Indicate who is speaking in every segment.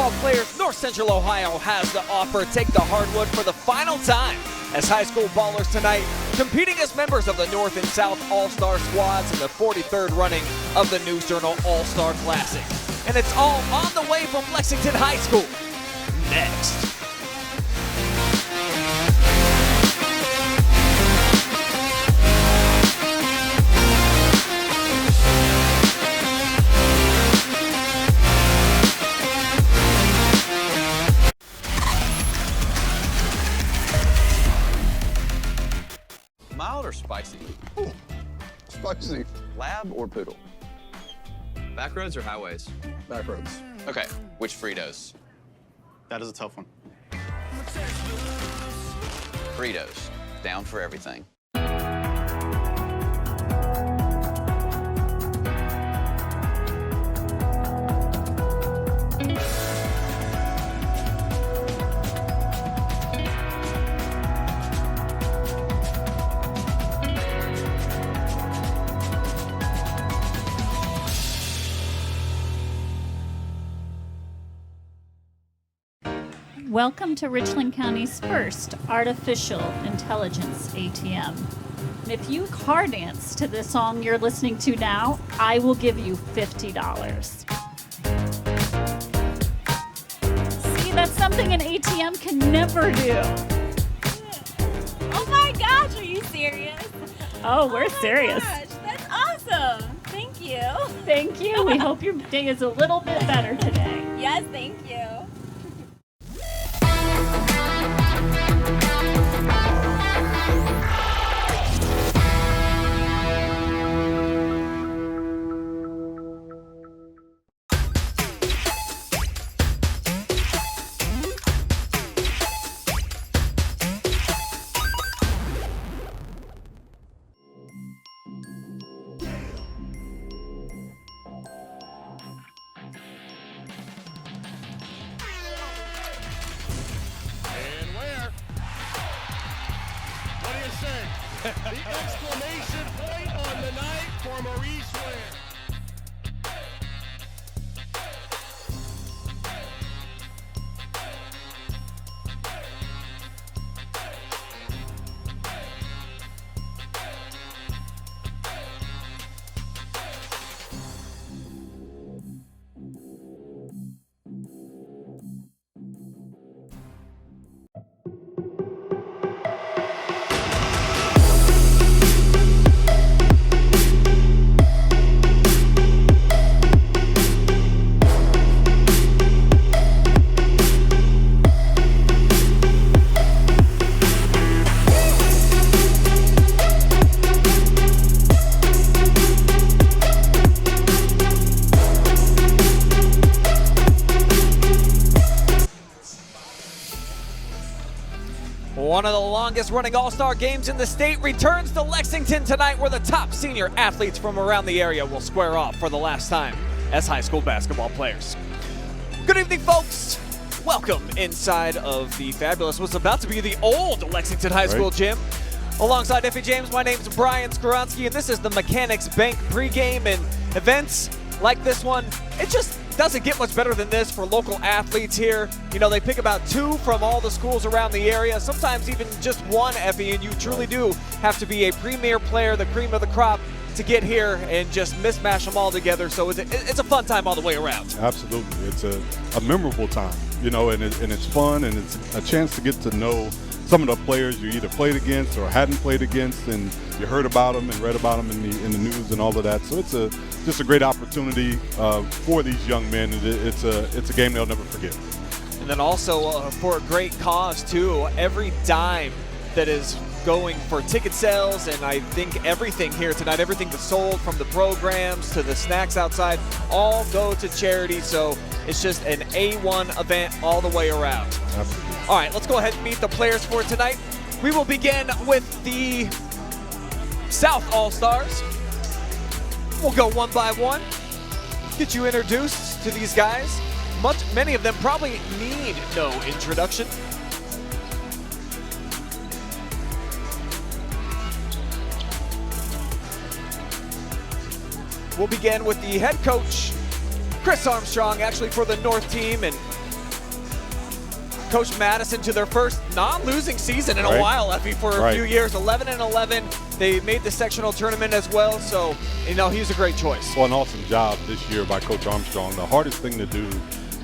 Speaker 1: basketball players North Central Ohio has to offer take the hardwood for the final time as high school ballers tonight competing as members of the North and South All-Star squads in the 43rd running of the News Journal All-Star Classic. And it's all on the way from Lexington High School. Next.
Speaker 2: Mild or spicy?
Speaker 3: Ooh, spicy.
Speaker 2: Lab or poodle? Back roads or highways?
Speaker 3: Back roads.
Speaker 2: Okay, which Fritos?
Speaker 4: That is a tough one.
Speaker 2: Fritos, down for everything.
Speaker 5: Welcome to Richland County's first artificial intelligence ATM. And if you car dance to the song you're listening to now, I will give you $50. See, that's something an ATM can never do.
Speaker 6: Oh my gosh, are you serious?
Speaker 5: Oh, we're serious.
Speaker 6: Gosh, that's awesome. Thank you.
Speaker 5: Thank you. We hope your day is a little bit better today.
Speaker 6: Yes, thank you.
Speaker 7: The exclamation point on the night for Maurice Ware.
Speaker 1: One of the longest running All-Star games in the state returns to Lexington tonight, where the top senior athletes from around the area will square off for the last time as high school basketball players. Good evening, folks. Welcome inside of the fabulous, what's about to be the old Lexington High School gym. Alongside Effie James, my name's Brian Skowronski, and this is the Mechanics Bank pregame. And events like this one, it just doesn't get much better than this for local athletes here. You know, they pick about 2 from all the schools around the area, sometimes even just 1, Effie, and you truly do have to be a premier player, the cream of the crop, to get here and just mismatch them all together. So it's a fun time all the way around.
Speaker 3: Absolutely. It's a memorable time, you know, and it's fun, and it's a chance to get to know some of the players you either played against or hadn't played against, and you heard about them and read about them in the news and all of that. So it's just a great opportunity for these young men. It's a game they'll never forget.
Speaker 1: And then also for a great cause too. Every dime that is going for ticket sales, and I think everything here tonight, everything that's sold from the programs to the snacks outside, all go to charity. So it's just an A1 event all the way around.
Speaker 3: Absolutely.
Speaker 1: All right, let's go ahead and meet the players for tonight. We will begin with the South All-Stars. We'll go one by one, get you introduced to these guys. Many of them probably need no introduction. We'll begin with the head coach, Chris Armstrong, actually for the North team, and Coach Madison to their first non-losing season in a while, Effie, for a few years. 11-11. They made the sectional tournament as well, so he's a great choice.
Speaker 3: Well, an awesome job this year by Coach Armstrong. The hardest thing to do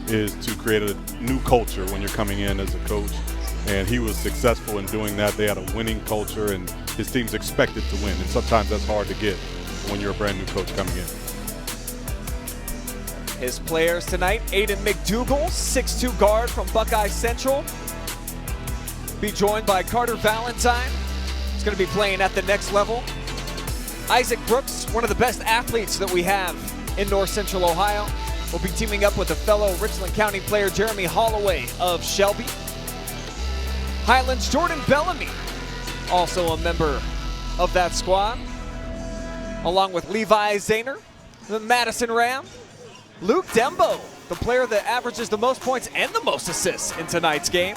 Speaker 3: is to create a new culture when you're coming in as a coach, and he was successful in doing that. They had a winning culture, and his team's expected to win, and sometimes that's hard to get when you're a brand new coach coming in.
Speaker 1: His players tonight, Aiden McDougall, 6'2" guard from Buckeye Central. Be joined by Carter Valentine. He's going to be playing at the next level. Isaac Brooks, one of the best athletes that we have in North Central Ohio, will be teaming up with a fellow Richland County player, Jeremy Holloway of Shelby. Highlands Jordan Bellamy, also a member of that squad, along with Levi Zahner, the Madison Ram. Luke Dembo, the player that averages the most points and the most assists in tonight's game,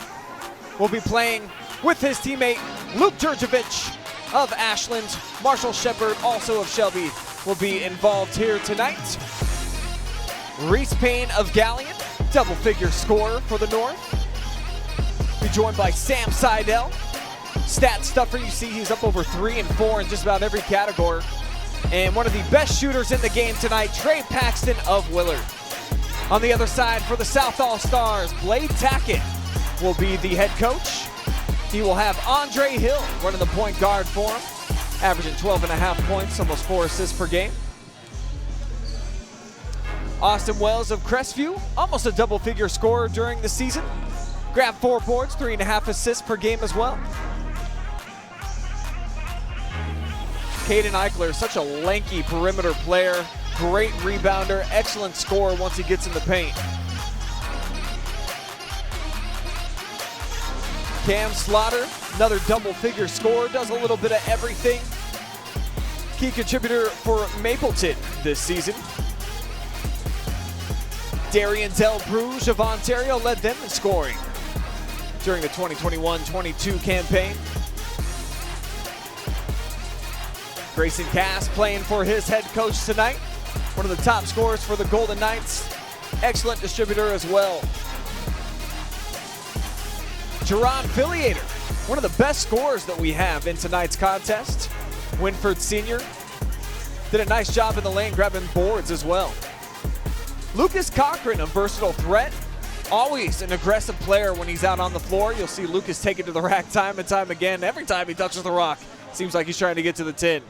Speaker 1: will be playing with his teammate Luke Jurjevic of Ashland. Marshall Shepard, also of Shelby, will be involved here tonight. Reese Payne of Galleon, double-figure scorer for the North. Be joined by Sam Seidel. Stat stuffer, you see he's up over 3 and 4 in just about every category. And one of the best shooters in the game tonight, Trey Paxton of Willard. On the other side for the South All-Stars, Blade Tackett will be the head coach. He will have Andre Hill running the point guard for him, averaging 12.5 points, almost 4 assists per game. Austin Wells of Crestview, almost a double-figure scorer during the season. Grabbed 4 boards, 3.5 assists per game as well. Caden Eichler, such a lanky perimeter player, great rebounder, excellent scorer once he gets in the paint. Cam Slaughter, another double-figure scorer, does a little bit of everything. Key contributor for Mapleton this season. Darian Del Bruges of Ontario led them in scoring during the 2021-22 campaign. Grayson Cass playing for his head coach tonight. One of the top scorers for the Golden Knights. Excellent distributor as well. Jerron Filliator, one of the best scorers that we have in tonight's contest. Winford Sr. did a nice job in the lane grabbing boards as well. Lucas Cochran, a versatile threat. Always an aggressive player when he's out on the floor. You'll see Lucas take it to the rack time and time again. Every time he touches the rock, seems like he's trying to get to the tin.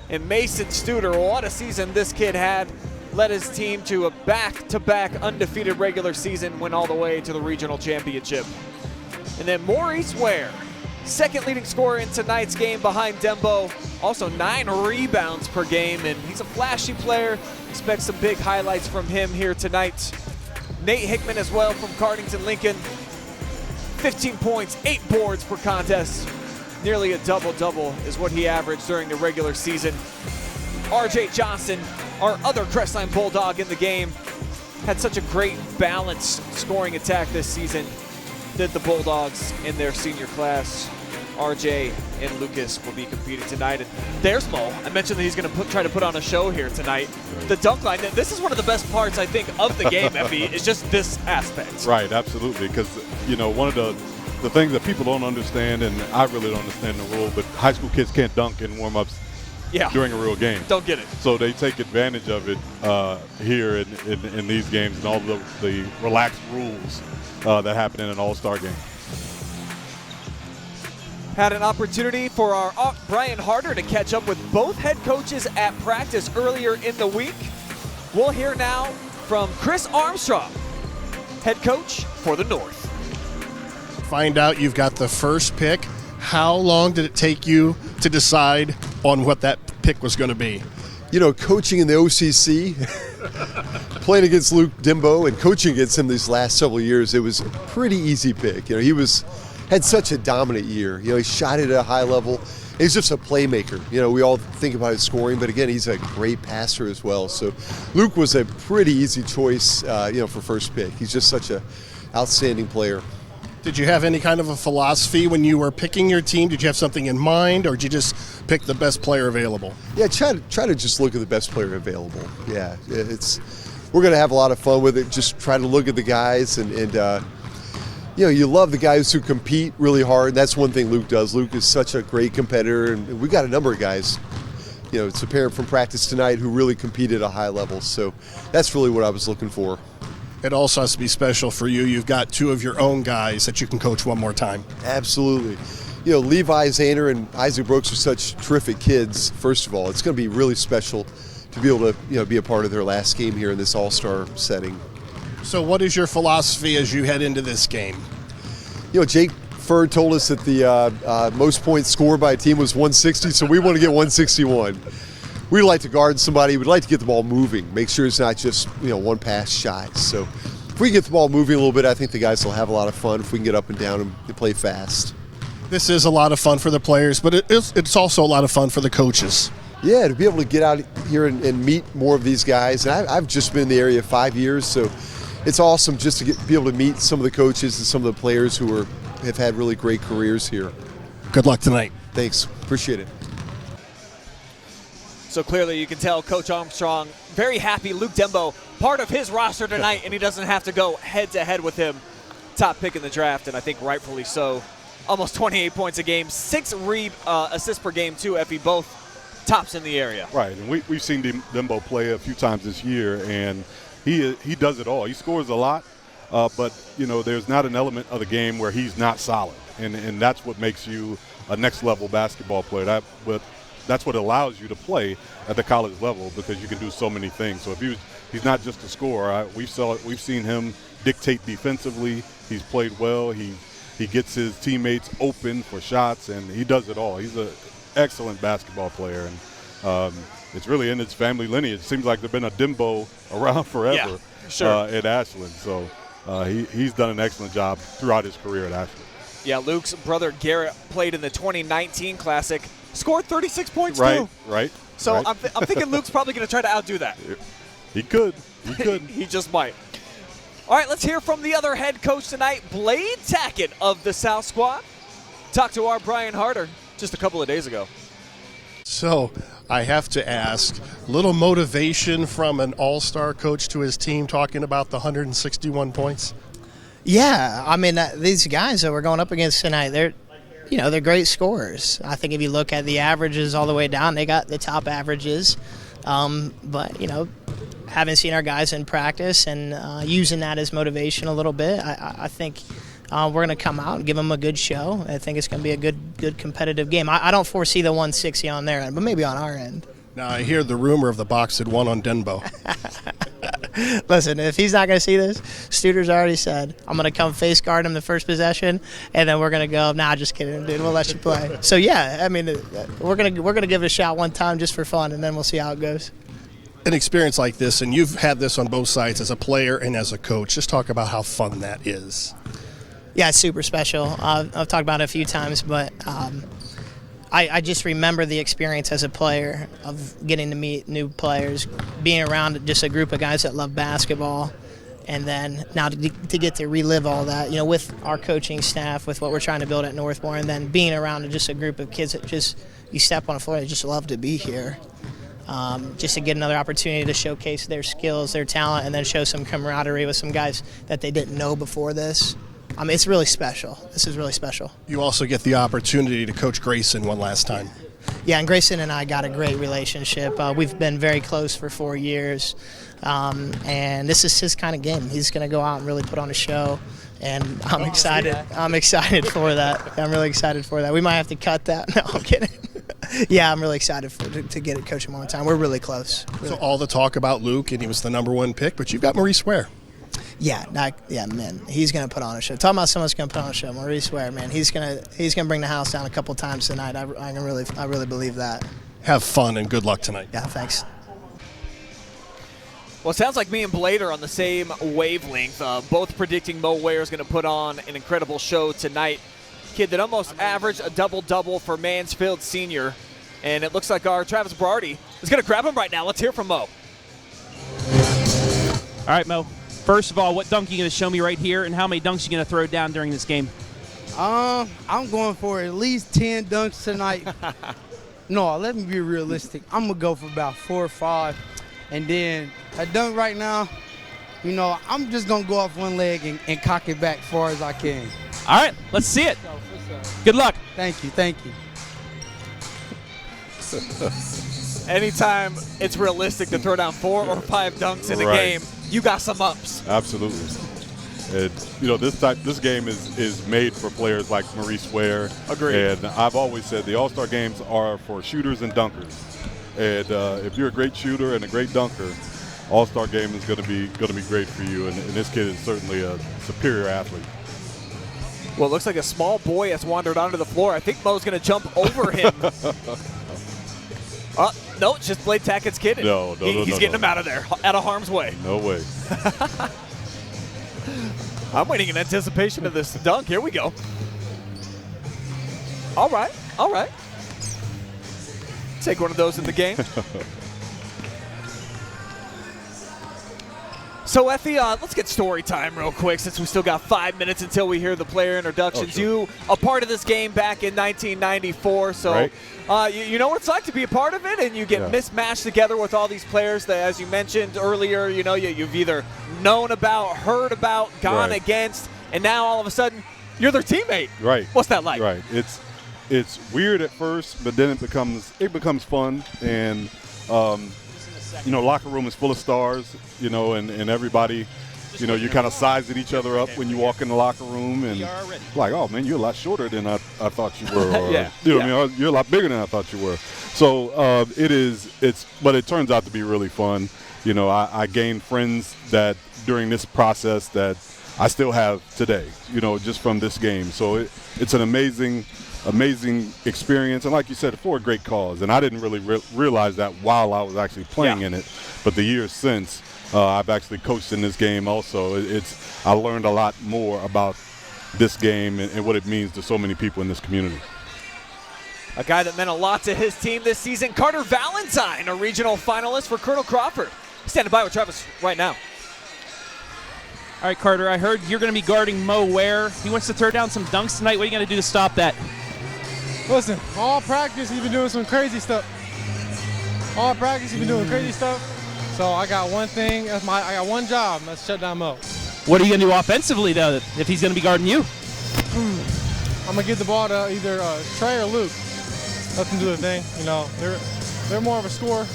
Speaker 1: And Mason Studer, what a season this kid had. Led his team to a back-to-back undefeated regular season, went all the way to the regional championship. And then Maurice Ware, second leading scorer in tonight's game behind Dembo. Also 9 rebounds per game, and he's a flashy player. Expect some big highlights from him here tonight. Nate Hickman as well from Cardington Lincoln. 15 points, 8 boards per contest. Nearly a double-double is what he averaged during the regular season. RJ Johnson, our other Crestline Bulldog in the game, had such a great balanced scoring attack this season. Did the Bulldogs in their senior class. RJ and Lucas will be competing tonight. And there's Mo. I mentioned that he's going to try to put on a show here tonight. The dunk line, this is one of the best parts, I think, of the game, Effie, is just this aspect.
Speaker 3: Right, absolutely, because, one of the things that people don't understand, and I really don't understand the rule, but high school kids can't dunk in warm-ups during a real game.
Speaker 1: Don't get it.
Speaker 3: So they take advantage of it here in these games and all the relaxed rules that happen in an all-star game.
Speaker 1: Had an opportunity for our Brian Harder to catch up with both head coaches at practice earlier in the week. We'll hear now from Chris Armstrong, head coach for the North.
Speaker 8: Find out you've got the first pick. How long did it take you to decide on what that pick was going to be?
Speaker 9: Coaching in the OCC, playing against Luke Dembo and coaching against him these last several years, it was a pretty easy pick. He had such a dominant year. He shot it at a high level. He's just a playmaker. We all think about his scoring, but again, he's a great passer as well. So Luke was a pretty easy choice, for first pick. He's just such an outstanding player.
Speaker 8: Did you have any kind of a philosophy when you were picking your team? Did you have something in mind, or did you just pick the best player available?
Speaker 9: Yeah, try to just look at the best player available. Yeah, we're going to have a lot of fun with it. Just try to look at the guys and you love the guys who compete really hard. That's one thing Luke does. Luke is such a great competitor, and we got a number of guys, it's apparent from practice tonight, who really compete at a high level. So that's really what I was looking for.
Speaker 8: It also has to be special for you. You've got 2 of your own guys that you can coach one more time.
Speaker 9: Absolutely. Levi Zahner and Isaac Brooks are such terrific kids, first of all. It's going to be really special to be able to be a part of their last game here in this all-star setting.
Speaker 8: So what is your philosophy as you head into this game?
Speaker 9: Jake Ferd told us that the most points scored by a team was 160, so we want to get 161. We'd like to guard somebody. We'd like to get the ball moving, make sure it's not just one pass shot. So if we get the ball moving a little bit, I think the guys will have a lot of fun if we can get up and down and play fast.
Speaker 8: This is a lot of fun for the players, but it's also a lot of fun for the coaches.
Speaker 9: Yeah, to be able to get out here and meet more of these guys. And I've just been in the area 5 years, so it's awesome just to be able to meet some of the coaches and some of the players who have had really great careers here.
Speaker 8: Good luck tonight.
Speaker 9: Thanks. Appreciate it.
Speaker 1: So clearly you can tell Coach Armstrong very happy Luke Dembo part of his roster tonight, and he doesn't have to go head-to-head with him. Top pick in the draft, and I think rightfully so. Almost 28 points a game, 6 assists per game too, Effie, both tops in the area.
Speaker 3: Right, and we've seen Dembo play a few times this year, and he does it all. He scores a lot, but there's not an element of the game where he's not solid, and that's what makes you a next-level basketball player. That's what allows you to play at the college level, because you can do so many things. So if he's not just a scorer. We've seen him dictate defensively. He's played well. He gets his teammates open for shots, and he does it all. He's an excellent basketball player, and it's really in his family lineage. It seems like there's been a Dembo around forever.
Speaker 1: Yeah, sure.
Speaker 3: At Ashland. So he's done an excellent job throughout his career at Ashland.
Speaker 1: Yeah, Luke's brother Garrett played in the 2019 Classic, scored 36 points too.
Speaker 3: Right.
Speaker 1: So
Speaker 3: right.
Speaker 1: I'm thinking Luke's probably going to try to outdo that.
Speaker 3: He could.
Speaker 1: He just might. All right, let's hear from the other head coach tonight, Blade Tackett of the South Squad. Talked to our Brian Harder just a couple of days ago.
Speaker 8: So I have to ask, little motivation from an all-star coach to his team talking about the 161 points?
Speaker 10: Yeah, I mean, these guys that we're going up against tonight, they're great scorers. I think if you look at the averages all the way down, they got the top averages. But, having seen our guys in practice and using that as motivation a little bit, I think we're going to come out and give them a good show. I think it's going to be a good competitive game. I don't foresee the 160 on their end, but maybe on our end.
Speaker 8: Now, I hear the rumor of the box had won on Dembo.
Speaker 10: Listen, if he's not going to see this, Studer's already said, I'm going to come face guard him the first possession, and then we're going to go, nah, just kidding, dude, we'll let you play. So, yeah, I mean, we're gonna give it a shot one time just for fun, and then we'll see how it goes.
Speaker 8: An experience like this, and you've had this on both sides as a player and as a coach, just talk about how fun that is.
Speaker 10: Yeah, it's super special. I've talked about it a few times, but I just remember the experience as a player of getting to meet new players, being around just a group of guys that love basketball, and then now to get to relive all that, with our coaching staff, with what we're trying to build at Northmore, and then being around just a group of kids that just, you step on the floor, they just love to be here. Just to get another opportunity to showcase their skills, their talent, and then show some camaraderie with some guys that they didn't know before this. It's really special. This is really special.
Speaker 8: You also get the opportunity to coach Grayson one last time.
Speaker 10: Yeah, and Grayson and I got a great relationship. We've been very close for 4 years, and this is his kind of game. He's going to go out and really put on a show, and I'm excited. I'm excited for that. I'm really excited for that. We might have to cut that. No, I'm kidding. Yeah, I'm really excited to get it coaching one time. We're really close. Really.
Speaker 8: So all the talk about Luke, and he was the #1 pick, but you've got Maurice Ware.
Speaker 10: Yeah, man, he's gonna put on a show. Talking about someone's gonna put on a show, Maurice Ware, man, he's gonna bring the house down a couple times tonight. I really believe that.
Speaker 8: Have fun and good luck tonight.
Speaker 10: Yeah, thanks.
Speaker 1: Well, it sounds like me and Blade are on the same wavelength, both predicting Mo Ware is going to put on an incredible show tonight. Kid that almost averaged a double-double for Mansfield Senior, and it looks like our Travis Berardi is going to grab him right now. Let's hear from Mo.
Speaker 11: All right, Mo. First of all, what dunk are you going to show me right here, and how many dunks are you going to throw down during this game?
Speaker 12: I'm going for at least 10 dunks tonight. No, let me be realistic. I'm going to go for about 4 or 5. And then a dunk right now, you know, I'm just going to go off one leg and cock it back as far as I can.
Speaker 11: All right, let's see it. Good luck.
Speaker 12: Thank you. Thank you.
Speaker 1: Anytime it's realistic to throw down 4 or 5 dunks in a game, you got some ups.
Speaker 3: Absolutely. And, you know, this game is made for players like Maurice Ware.
Speaker 1: Agreed.
Speaker 3: And I've always said the All-Star games are for shooters and dunkers. And if you're a great shooter and a great dunker, All-Star game is going to be great for you. And this kid is certainly a superior athlete.
Speaker 1: Well, it looks like a small boy has wandered onto the floor. I think Mo's going to jump over him. No, it's just Blade Tackett's kid.
Speaker 3: No,
Speaker 1: he's getting him out of there, out of harm's way.
Speaker 3: No way.
Speaker 1: I'm waiting in anticipation of this dunk. Here we go. All right. Take one of those in the game. So, Effie, let's get story time real quick since we still got 5 minutes until we hear the player introductions.
Speaker 3: Oh, sure.
Speaker 1: You, a part of this game back in 1994, so
Speaker 3: right.
Speaker 1: you know what it's like to be a part of it, and you get mismatched together with all these players that, as you mentioned earlier, you know, you've either known about, heard about, gone against, and now all of a sudden you're their teammate.
Speaker 3: Right.
Speaker 1: What's that like?
Speaker 3: Right. It's weird at first, but then it becomes fun, and you know, locker room is full of stars, you know, and everybody, you know, you kind of size at each other up when you walk in the locker room, and like, oh man, you're a lot shorter than I thought you were, or, you know, I mean, you're a lot bigger than I thought you were. So but it turns out to be really fun. You know, I gained friends that during this process that I still have today, you know, just from this game. So it's an amazing experience, and like you said, for a great cause. And I didn't really realize that while I was actually playing in it, but the years since, I've actually coached in this game also. I learned a lot more about this game and what it means to so many people in this community.
Speaker 1: A guy that meant a lot to his team this season, Carter Valentine, a regional finalist for Colonel Crawford. Standing by with Travis right now.
Speaker 11: All right, Carter, I heard you're going to be guarding Mo Ware. He wants to throw down some dunks tonight. What are you going to do to stop that?
Speaker 13: Listen, all practice, he's been doing some crazy stuff. All practice, he's been doing crazy stuff. So I got one thing, I got one job, that's shut down Mo.
Speaker 11: What are you going to do offensively, though, if he's going to be guarding you?
Speaker 13: I'm going to give the ball to either Trey or Luke. Let them do their thing, you know. They're more of a scorer.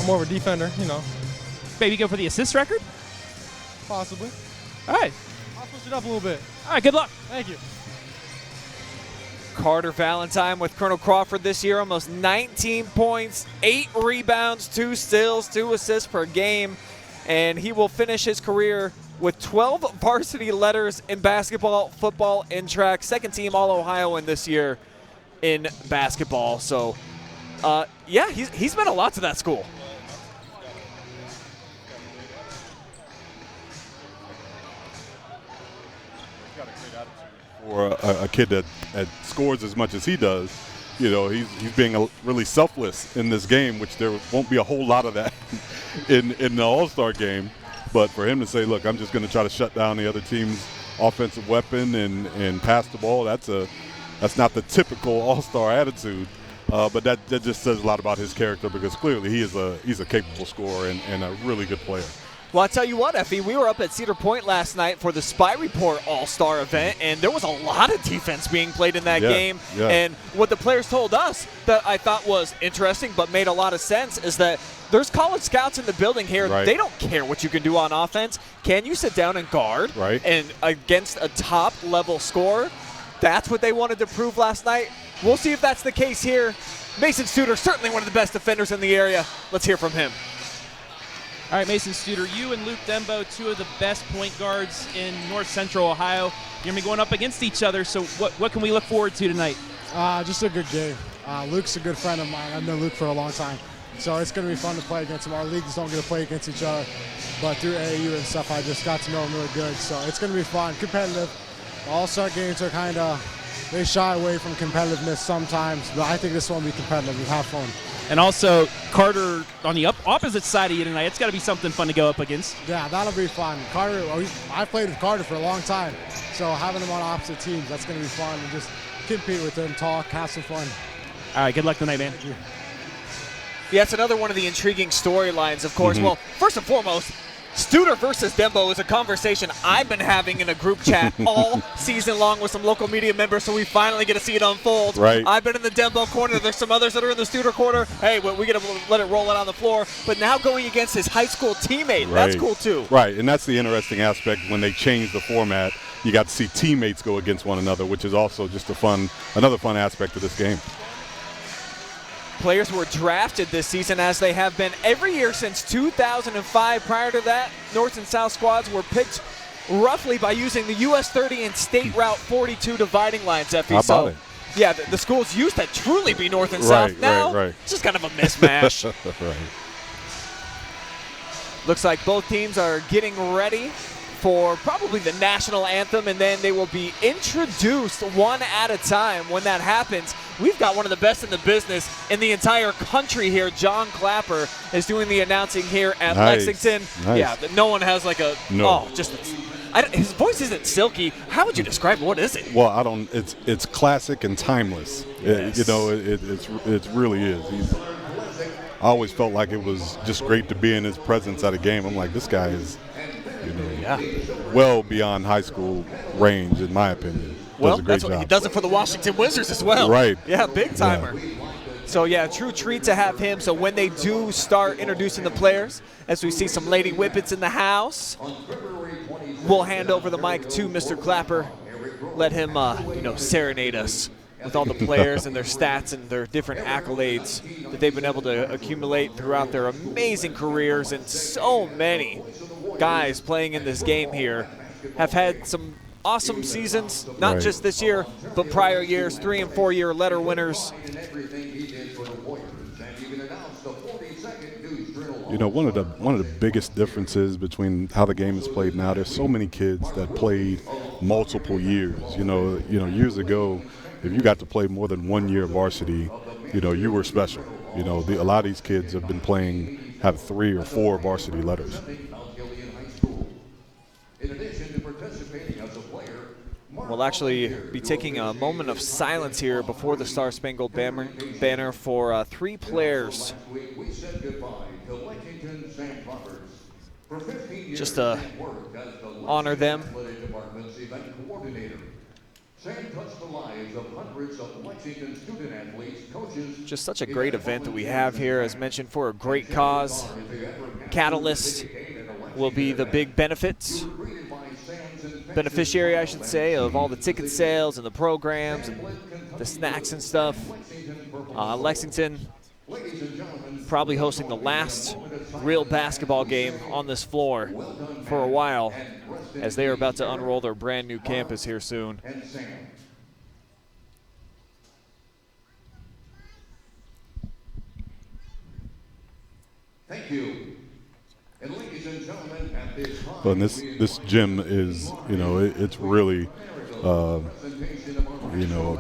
Speaker 13: I'm more of a defender, you know.
Speaker 11: Maybe go for the assist record?
Speaker 13: Possibly.
Speaker 11: All right.
Speaker 13: I'll push it up a little bit.
Speaker 11: All right, good luck.
Speaker 13: Thank you.
Speaker 1: Carter Valentine with Colonel Crawford this year, almost 19 points, 8 rebounds, 2 steals, 2 assists per game, and he will finish his career with 12 varsity letters in basketball, football, and track. Second team All-Ohioan this year in basketball. So, yeah, he's meant a lot to that school.
Speaker 3: For a kid that scores as much as he does, you know, he's being really selfless in this game, which there won't be a whole lot of that in the All-Star game. But for him to say, look, I'm just going to try to shut down the other team's offensive weapon and pass the ball, that's not the typical All-Star attitude. But that just says a lot about his character, because clearly he's a capable scorer and a really good player.
Speaker 1: Well, I'll tell you what, Effie, we were up at Cedar Point last night for the Spy Report All-Star event, and there was a lot of defense being played in that game.
Speaker 3: Yeah.
Speaker 1: And what the players told us that I thought was interesting but made a lot of sense is that there's college scouts in the building here.
Speaker 3: Right.
Speaker 1: They don't care what you can do on offense. Can you sit down and guard?
Speaker 3: Right.
Speaker 1: And against a top-level scorer? That's what they wanted to prove last night. We'll see if that's the case here. Mason Studer, certainly one of the best defenders in the area. Let's hear from him.
Speaker 11: All right, Mason Studer, you and Luke Dembo, 2 of the best point guards in North Central Ohio. You're going to be going up against each other, so what can we look forward to tonight?
Speaker 13: Just a good game. Luke's a good friend of mine. I've known Luke for a long time. So it's going to be fun to play against him. Our leagues don't get to play against each other, but through AAU and stuff, I just got to know him really good. So it's going to be fun, competitive. All-Star games are kind of, they shy away from competitiveness sometimes, but I think this one will be competitive and have fun.
Speaker 11: And also, Carter on the opposite side of you tonight. It's got to be something fun to go up against.
Speaker 13: Yeah, that'll be fun. Carter, I played with Carter for a long time, so having him on opposite teams, that's going to be fun. And just compete with him, talk, have some fun.
Speaker 11: All right, good luck tonight, man.
Speaker 13: Thank you.
Speaker 1: Yeah, it's another one of the intriguing storylines, of course. Well, first and foremost, Studer versus Dembo is a conversation I've been having in a group chat all season long with some local media members, so we finally get to see it unfold.
Speaker 3: Right.
Speaker 1: I've been in the Dembo corner. There's some others that are in the Studer corner. Hey, we got to let it roll it on the floor. But now going against his high school teammate,
Speaker 3: Right.
Speaker 1: that's cool too.
Speaker 3: Right, and that's the interesting aspect when they change the format. You got to see teammates go against one another, which is also just another fun aspect of this game.
Speaker 1: Players were drafted this season, as they have been every year since 2005. Prior to that, North and South squads were picked roughly by using the US 30 and State Route 42 dividing lines, Effie.
Speaker 3: How about it?
Speaker 1: Yeah, the schools used to truly be North and South. Now,
Speaker 3: right.
Speaker 1: it's just kind of a mismatch.
Speaker 3: Right.
Speaker 1: Looks like both teams are getting ready for probably the national anthem, and then they will be introduced one at a time. When that happens, we've got one of the best in the business in the entire country here. John Clapper is doing the announcing here at Lexington.
Speaker 3: Nice.
Speaker 1: Yeah, no one has like a, his voice isn't silky. How would you describe it? What is it?
Speaker 3: Well, it's classic and timeless.
Speaker 1: Yes.
Speaker 3: It really is. I always felt like it was just great to be in his presence at a game. I'm like, this guy is, well beyond high school range, in my opinion.
Speaker 1: Well,
Speaker 3: does a great
Speaker 1: that's what
Speaker 3: job.
Speaker 1: he does it for the Washington Wizards as well.
Speaker 3: Right.
Speaker 1: Yeah, big timer. Yeah. So, yeah, true treat to have him. So when they do start introducing the players, as we see some Lady Whippets in the house, we'll hand over the mic to Mr. Clapper. Let him, serenade us with all the players and their stats and their different accolades that they've been able to accumulate throughout their amazing careers. And so many guys playing in this game here have had some awesome seasons, not just this year, but prior years, 3- and 4-year letter winners.
Speaker 3: One of the biggest differences between how the game is played now, there's so many kids that played multiple years. Years ago, if you got to play more than 1 year varsity, you were special. A lot of these kids have been have 3 or 4 varsity letters.
Speaker 1: We'll actually be taking a moment of silence here before the Star Spangled Banner for 3 players. Just to honor them. Just such a great event that we have here, as mentioned, for a great cause. Catalyst will be the big beneficiary, I should say, of all the ticket sales and the programs and the snacks and stuff. Lexington probably hosting the last real basketball game on this floor for a while, as they are about to unroll their brand new campus here soon.
Speaker 7: Thank you. And ladies and gentlemen, at this time,
Speaker 3: But this gym is, it's really,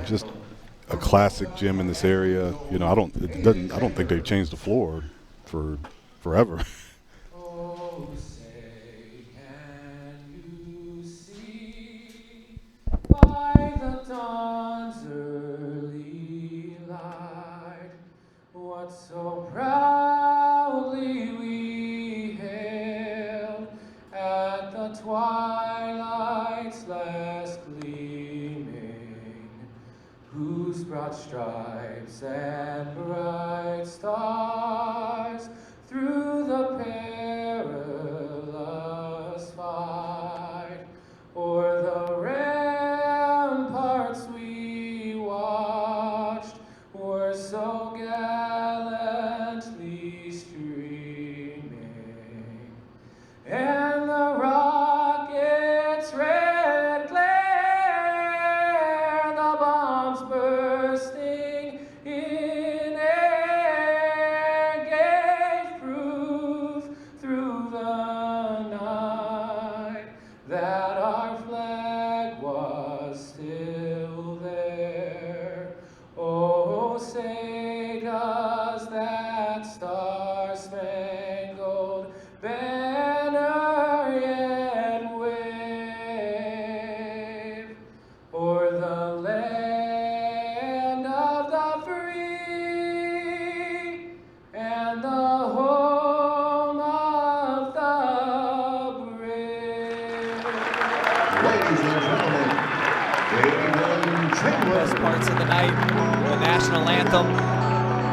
Speaker 3: just a classic gym in this area. I don't think they've changed the floor for forever.
Speaker 14: Oh, say, can you see by the dawn's early light what so proudly we hailed at the twilight's last gleaming, whose broad stripes and bright stars through the perilous fight o'er the ramparts we watched were so gallantly streaming, and the rocket's red glare, the bombs bursting in air, gave proof through the night that our flag was still there. Oh, say does that star-spangled banner yet wave o'er the land of the free and the home of the
Speaker 1: Best parts of the night, the national anthem.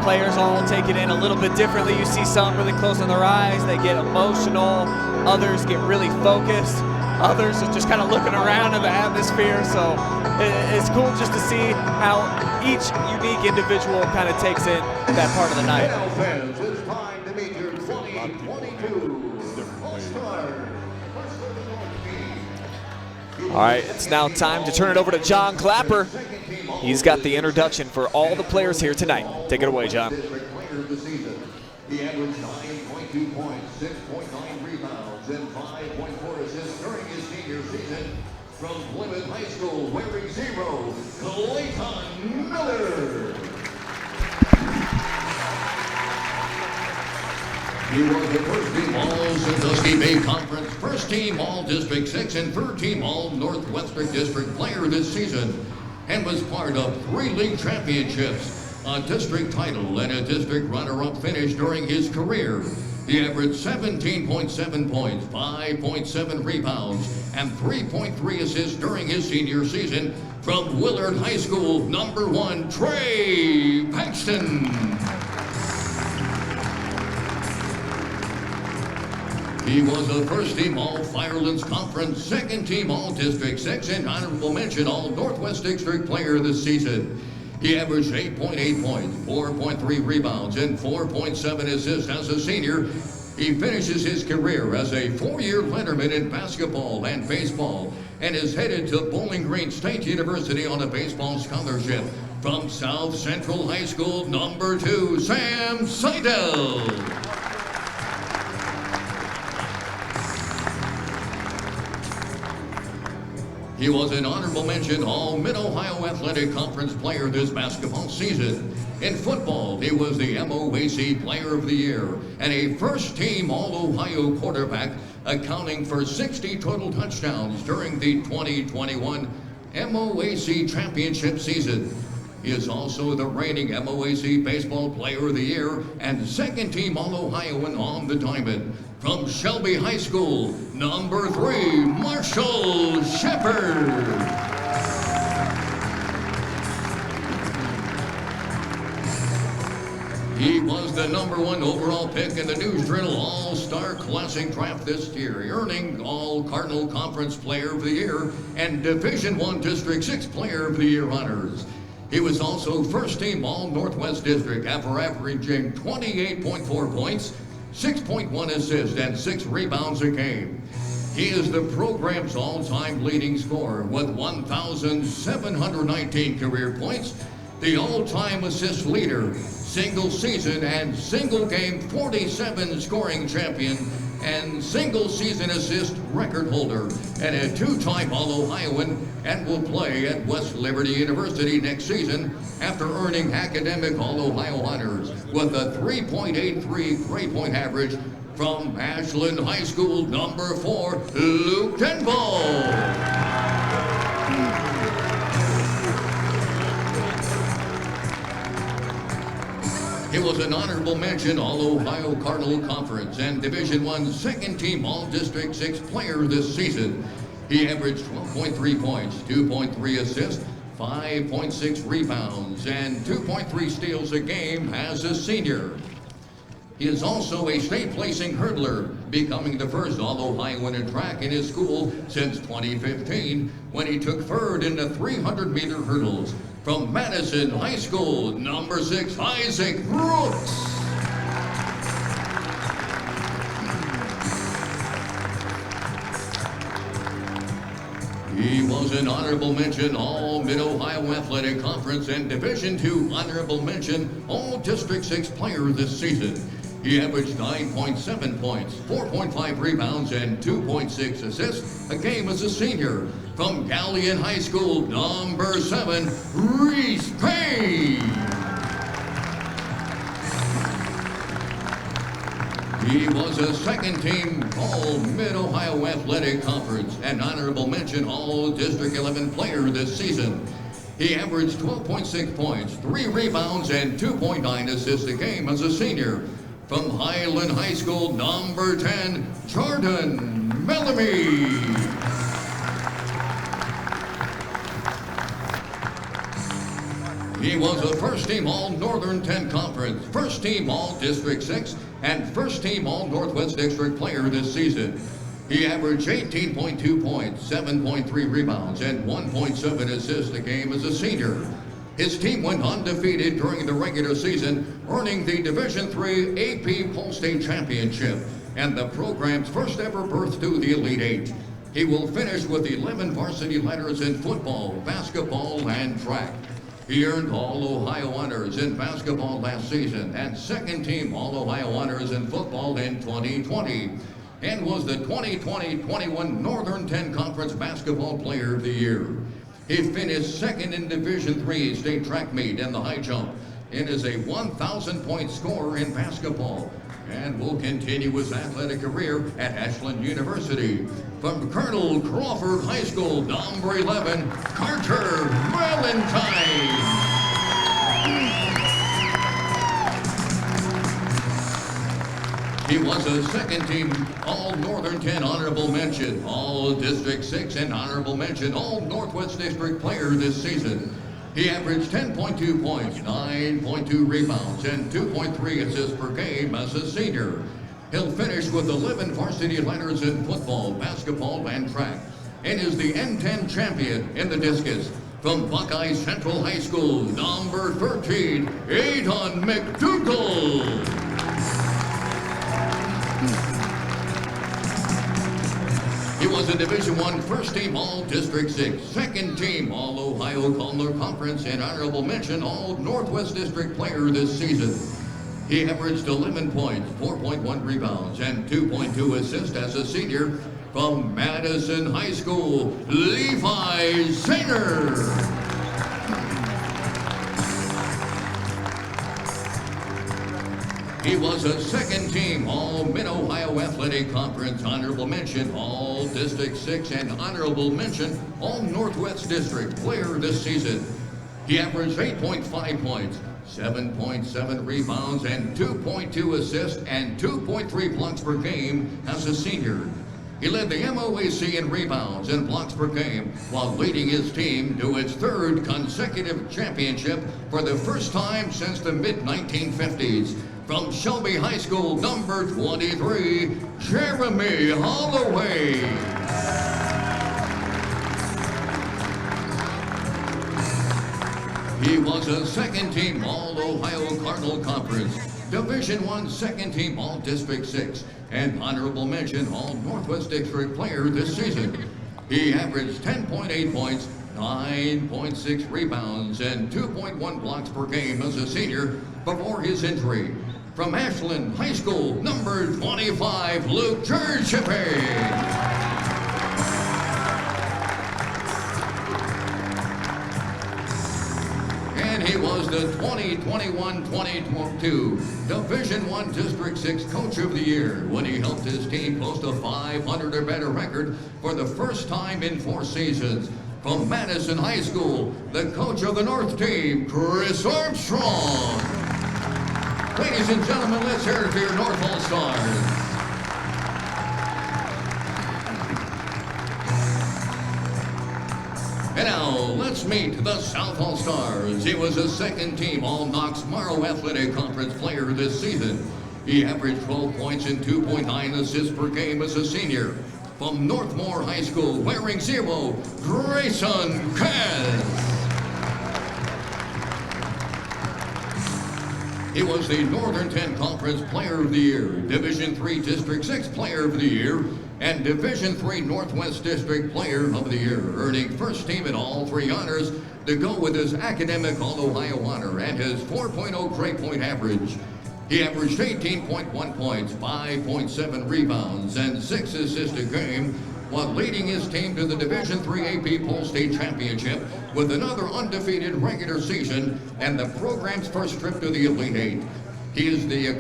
Speaker 1: Players all take it in a little bit differently. You see some really closing their eyes, they get emotional. Others get really focused. Others are just kind of looking around in the atmosphere. So it's cool just to see how each unique individual kind of takes in that part of the night.
Speaker 15: Fans, it's time to meet your 2022 All-Star.
Speaker 1: All right, it's now time to turn it over to John Clapper. He's got the introduction for all the players here tonight. Take it away, John.
Speaker 15: He averaged 9.2 points, 6.9 rebounds, and 5.4 assists during his senior season. From Plymouth High School, wearing 0, Clayton Miller. He was the first team All-Sandusky Bay Conference, first team All-District 6, and third team All-Northwestern District player this season, and was part of 3 league championships, a district title, and a district runner-up finish during his career. He averaged 17.7 points, 5.7 rebounds, and 3.3 assists during his senior season. From Willard High School, number 1, Trey Paxton. He was a first-team All-Firelands Conference, second-team All-District 6, and honorable mention All-Northwest District player this season. He averaged 8.8 points, 4.3 rebounds, and 4.7 assists as a senior. He finishes his career as a 4-year letterman in basketball and baseball, and is headed to Bowling Green State University on a baseball scholarship. From South Central High School, number 2, Sam Seidel. He was an honorable mention All-Mid-Ohio Athletic Conference player this basketball season. In football, he was the MOAC Player of the Year and a first-team All-Ohio quarterback, accounting for 60 total touchdowns during the 2021 MOAC Championship season. He is also the reigning MOAC Baseball Player of the Year and second-team All-Ohioan on the diamond. From Shelby High School, number 3, Marshall Shepard. He was the number 1 overall pick in the News Journal All-Star Classic Draft this year, earning All-Cardinal Conference Player of the Year and Division I District 6 Player of the Year honors. He was also first-team All-Northwest District after averaging 28.4 points, 6.1 assists, and 6 rebounds a game. He is the program's all-time leading scorer with 1,719 career points, the all-time assist leader, single season and single game 47 scoring champion, and single season assist record holder, and a 2-time All-Ohioan, and will play at West Liberty University next season after earning academic All-Ohio honors with a 3.83 grade point average. From Ashland High School, number 4, Luke Denville. He was an honorable mention All-Ohio Cardinal Conference and Division I second-team All-District 6 player this season. He averaged 12.3 points, 2.3 assists, 5.6 rebounds, and 2.3 steals a game as a senior. He is also a state-placing hurdler, becoming the first All-Ohioan in track in his school since 2015 when he took third in the 300-meter hurdles. From Madison High School, number 6, Isaac Brooks. He was an honorable mention All-Mid-Ohio Athletic Conference and Division II honorable mention All-District 6 player this season. He averaged 9.7 points, 4.5 rebounds, and 2.6 assists a game as a senior. From Galleon High School, number 7, Reese Payne. He was a second-team All-Mid-Ohio Athletic Conference and honorable mention All-District 11 player this season. He averaged 12.6 points, 3 rebounds, and 2.9 assists a game as a senior. From Highland High School, number 10, Jordan Bellamy. He was a first-team All-Northern 10 Conference, first-team All-District 6, and first-team All-Northwest District player this season. He averaged 18.2 points, 7.3 rebounds, and 1.7 assists a game as a senior. His team went undefeated during the regular season, earning the Division III AP All-State Championship and the program's first ever berth to the Elite Eight. He will finish with 11 varsity letters in football, basketball, and track. He earned All-Ohio honors in basketball last season and second-team All-Ohio honors in football in 2020 and was the 2020-21 Northern 10 Conference Basketball Player of the Year. He finished second in Division III state track meet in the high jump and is a 1,000-point scorer in basketball and will continue his athletic career at Ashland University. From Colonel Crawford High School, number 11, Carter Valentine. He was a second-team All-Northern 10 honorable mention, All-District 6 and honorable mention, All-Northwest District player this season. He averaged 10.2 points, 9.2 rebounds, and 2.3 assists per game as a senior. He'll finish with 11 varsity letters in football, basketball, and track, and is the N10 champion in the discus. From Buckeye Central High School, number 13, Aidan McDougall. He was a Division I first-team All-District 6, second-team All-Ohio Conference, and honorable mention All-Northwest District player this season. He averaged 11 points, 4.1 rebounds, and 2.2 assists as a senior. From Madison High School, Levi Sainer. He was a second-team All-Mid-Ohio Athletic Conference, honorable mention All-District 6, and honorable mention All-Northwest District player this season. He averaged 8.5 points, 7.7 rebounds, and 2.2 assists, and 2.3 blocks per game as a senior. He led the MOAC in rebounds and blocks per game while leading his team to its third consecutive championship for the first time since the mid-1950s. From Shelby High School, number 23, Jeremy Holloway. He was a second-team All-Ohio Cardinal Conference, Division I second-team All-District 6, and honorable mention All-Northwest District player this season. He averaged 10.8 points, 9.6 rebounds, and 2.1 blocks per game as a senior before his injury. From Ashland High School, number 25, Luke Churchippy. And he was the 2021-2022 Division I District 6 Coach of the Year when he helped his team post a 500 or better record for the first time in 4 seasons. From Madison High School, the coach of the North team, Chris Armstrong. Ladies and gentlemen, let's hear it for your North All-Stars. And now, let's meet the South All-Stars. He was a second-team All-Knox-Morrow Athletic Conference player this season. He averaged 12 points and 2.9 assists per game as a senior. From Northmore High School, wearing 0, Grayson Kaz. He was the Northern 10 Conference Player of the Year, Division III District 6 Player of the Year, and Division III Northwest District Player of the Year, earning first team in all 3 honors to go with his academic All-Ohio honor and his 4.0 grade point average. He averaged 18.1 points, 5.7 rebounds, and 6 assists a game, while leading his team to the Division III AP All-State Championship with another undefeated regular season and the program's first trip to the Elite Eight. He is a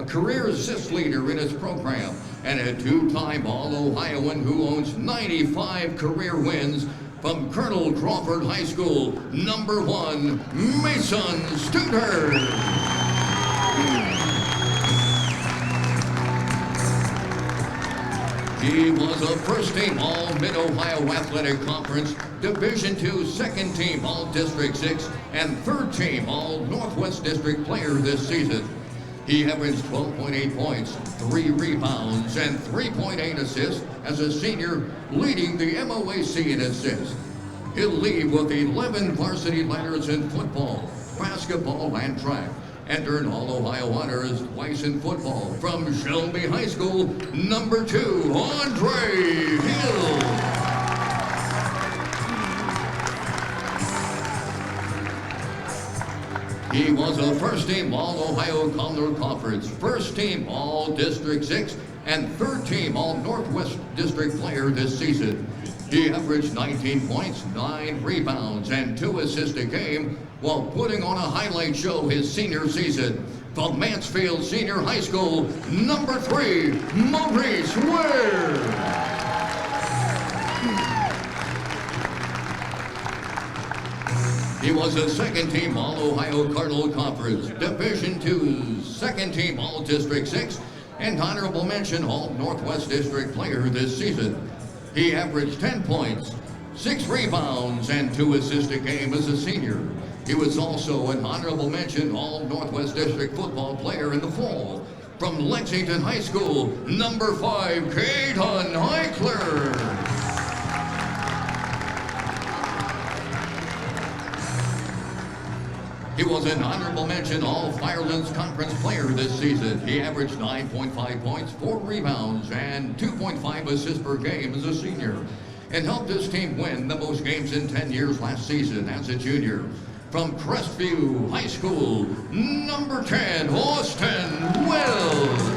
Speaker 15: career assist leader in his program and a 2-time All-Ohioan who owns 95 career wins. From Colonel Crawford High School, number 1, Mason Studer. He was a first-team All-Mid-Ohio Athletic Conference, Division II second-team All-District 6, and third-team All-Northwest District player this season. He averaged 12.8 points, 3 rebounds, and 3.8 assists as a senior, leading the MOAC in assists. He'll leave with 11 varsity letters in football, basketball, and track, and earned All-Ohio honors twice in football. From Shelby High School, number 2, Andre Hill. He was a first-team All-Ohio Color Conference, first-team All-District 6, and third-team All-Northwest District player this season. He averaged 19 points, 9 rebounds, and 2 assists a game while putting on a highlight show his senior season. From Mansfield Senior High School, number 3, Maurice Ware. He was a second-team All-Ohio Cardinal Conference, Division II second-team All-District 6, and honorable mention All-Northwest District player this season. He averaged 10 points, 6 rebounds, and 2 assists a game as a senior. He was also an honorable mention All-Northwest District football player in the fall. From Lexington High School, number 5, Caden Eichler. He was an honorable mention All-Firelands Conference player this season. He averaged 9.5 points, 4 rebounds, and 2.5 assists per game as a senior, and helped his team win the most games in 10 years last season as a junior. From Crestview High School, number 10, Austin Wells.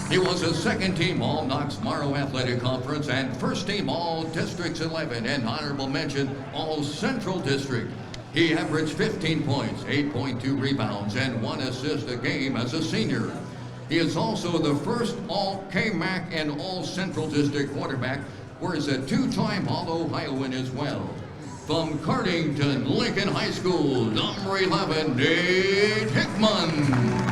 Speaker 15: He was a second-team All-Knox-Morrow Athletic Conference and first-team All-Districts 11 and honorable mention All-Central District. He averaged 15 points, 8.2 rebounds, and 1 assist a game as a senior. He is also the first All-KMAC and All-Central District quarterback, where he's a 2-time All-Ohioan as well. From Cardington Lincoln High School, number 11, Nate Hickman.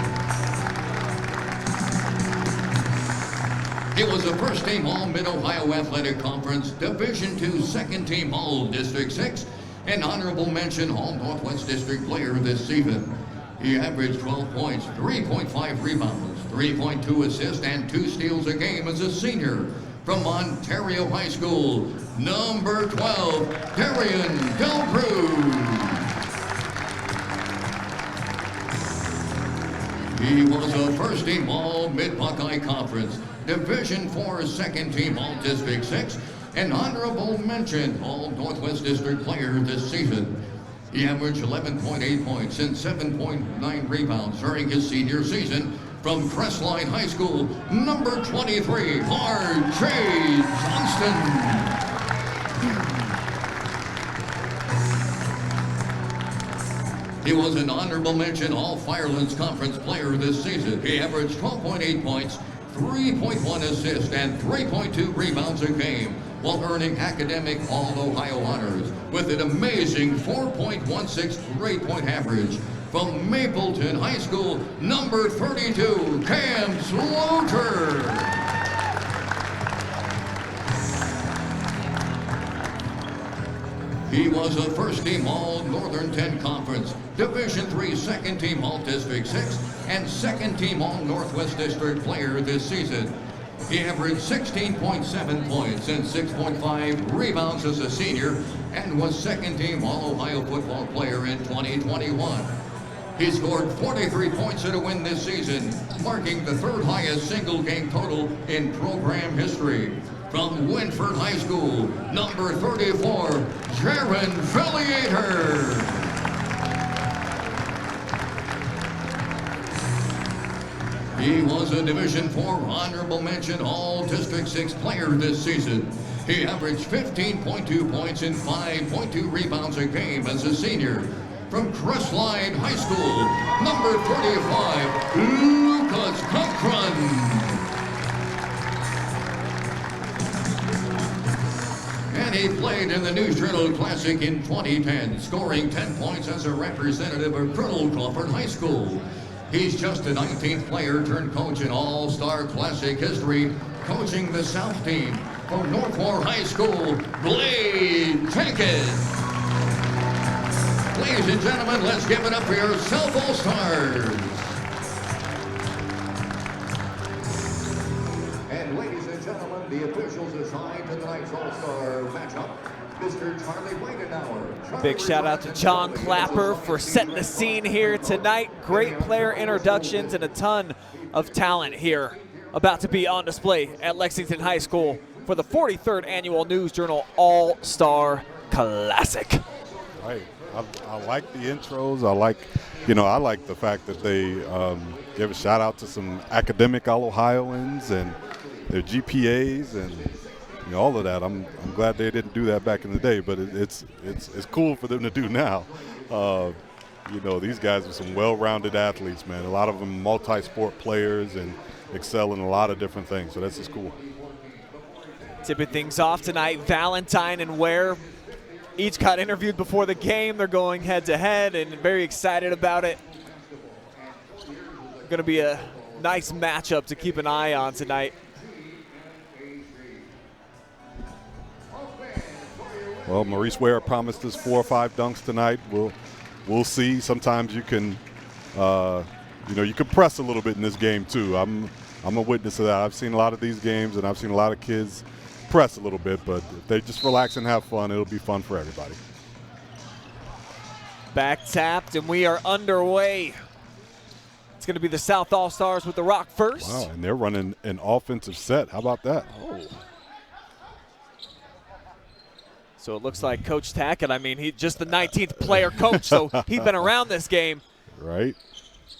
Speaker 15: He was a first-team All-Mid-Ohio Athletic Conference, Division II second-team All-District 6, and honorable mention All-Northwest District player this season. He averaged 12 points, 3.5 rebounds, 3.2 assists, and 2 steals a game as a senior. From Ontario High School, number 12, Darian Delcruz. He was a first-team All-Mid-Buckeye Conference, Division IV second-team All-District 6, and honorable mention All-Northwest District player this season. He averaged 11.8 points and 7.9 rebounds during his senior season. From Crestline High School, number 23, R.J. Johnston. He was an honorable mention All-Firelands Conference player this season. He averaged 12.8 points, 3.1 assists, and 3.2 rebounds a game, while earning academic All-Ohio honors with an amazing 4.16 grade-point average. From Mapleton High School, number 32, Cam Slaughter. He was a first-team All-Northern 10 Conference, Division III second-team All-District 6, and second-team All-Northwest District player this season. He averaged 16.7 points and 6.5 rebounds as a senior, and was second-team All-Ohio football player in 2021. He scored 43 points in a win this season, marking the third highest single-game total in program history. From Winford High School, number 34, Jaron Felliater. He was a Division IV honorable mention All-District 6 player this season. He averaged 15.2 points and 5.2 rebounds a game as a senior. From Crestline High School, number 35, Lucas Cochran. And he played in the News Journal Classic in 2010, scoring 10 points as a representative of Colonel Crawford High School. He's just a 19th player turned coach in All-Star Classic history, coaching the South team from Northmore High School, Blade Jenkins. Ladies and gentlemen, let's give it up for your South All-Stars. And ladies and gentlemen, the officials assigned to tonight's All-Star matchup, Mr. Charlie Weidenauer.
Speaker 1: Big shout out to John Clapper for setting the scene here tonight. Great player introductions and a ton of talent here about to be on display at Lexington High School for the 43rd Annual News Journal All-Star Classic.
Speaker 3: Right. I like the intros. I like the fact that they give a shout out to some academic All-Ohioans and their GPAs and all of that. I'm glad they didn't do that back in the day, but it's cool for them to do now. These guys are some well-rounded athletes, man. A lot of them multi-sport players and excel in a lot of different things, so that's just cool.
Speaker 1: Tipping things off tonight, Valentine and Ware each got interviewed before the game. They're going head-to-head and very excited about it. Going to be a nice matchup to keep an eye on tonight.
Speaker 3: Well, Maurice Ware promised us 4 or 5 dunks tonight. We'll see. Sometimes you can, you can press a little bit in this game too. I'm a witness of that. I've seen a lot of these games, and I've seen a lot of kids press a little bit, but if they just relax and have fun, it'll be fun for everybody.
Speaker 1: Back tapped, and we are underway. It's going to be the South All-Stars with the rock first.
Speaker 3: Wow, and they're running an offensive set. How about that?
Speaker 1: Oh. So it looks like Coach Tackett, he's just the 19th player coach, so he's been around this game.
Speaker 3: Right.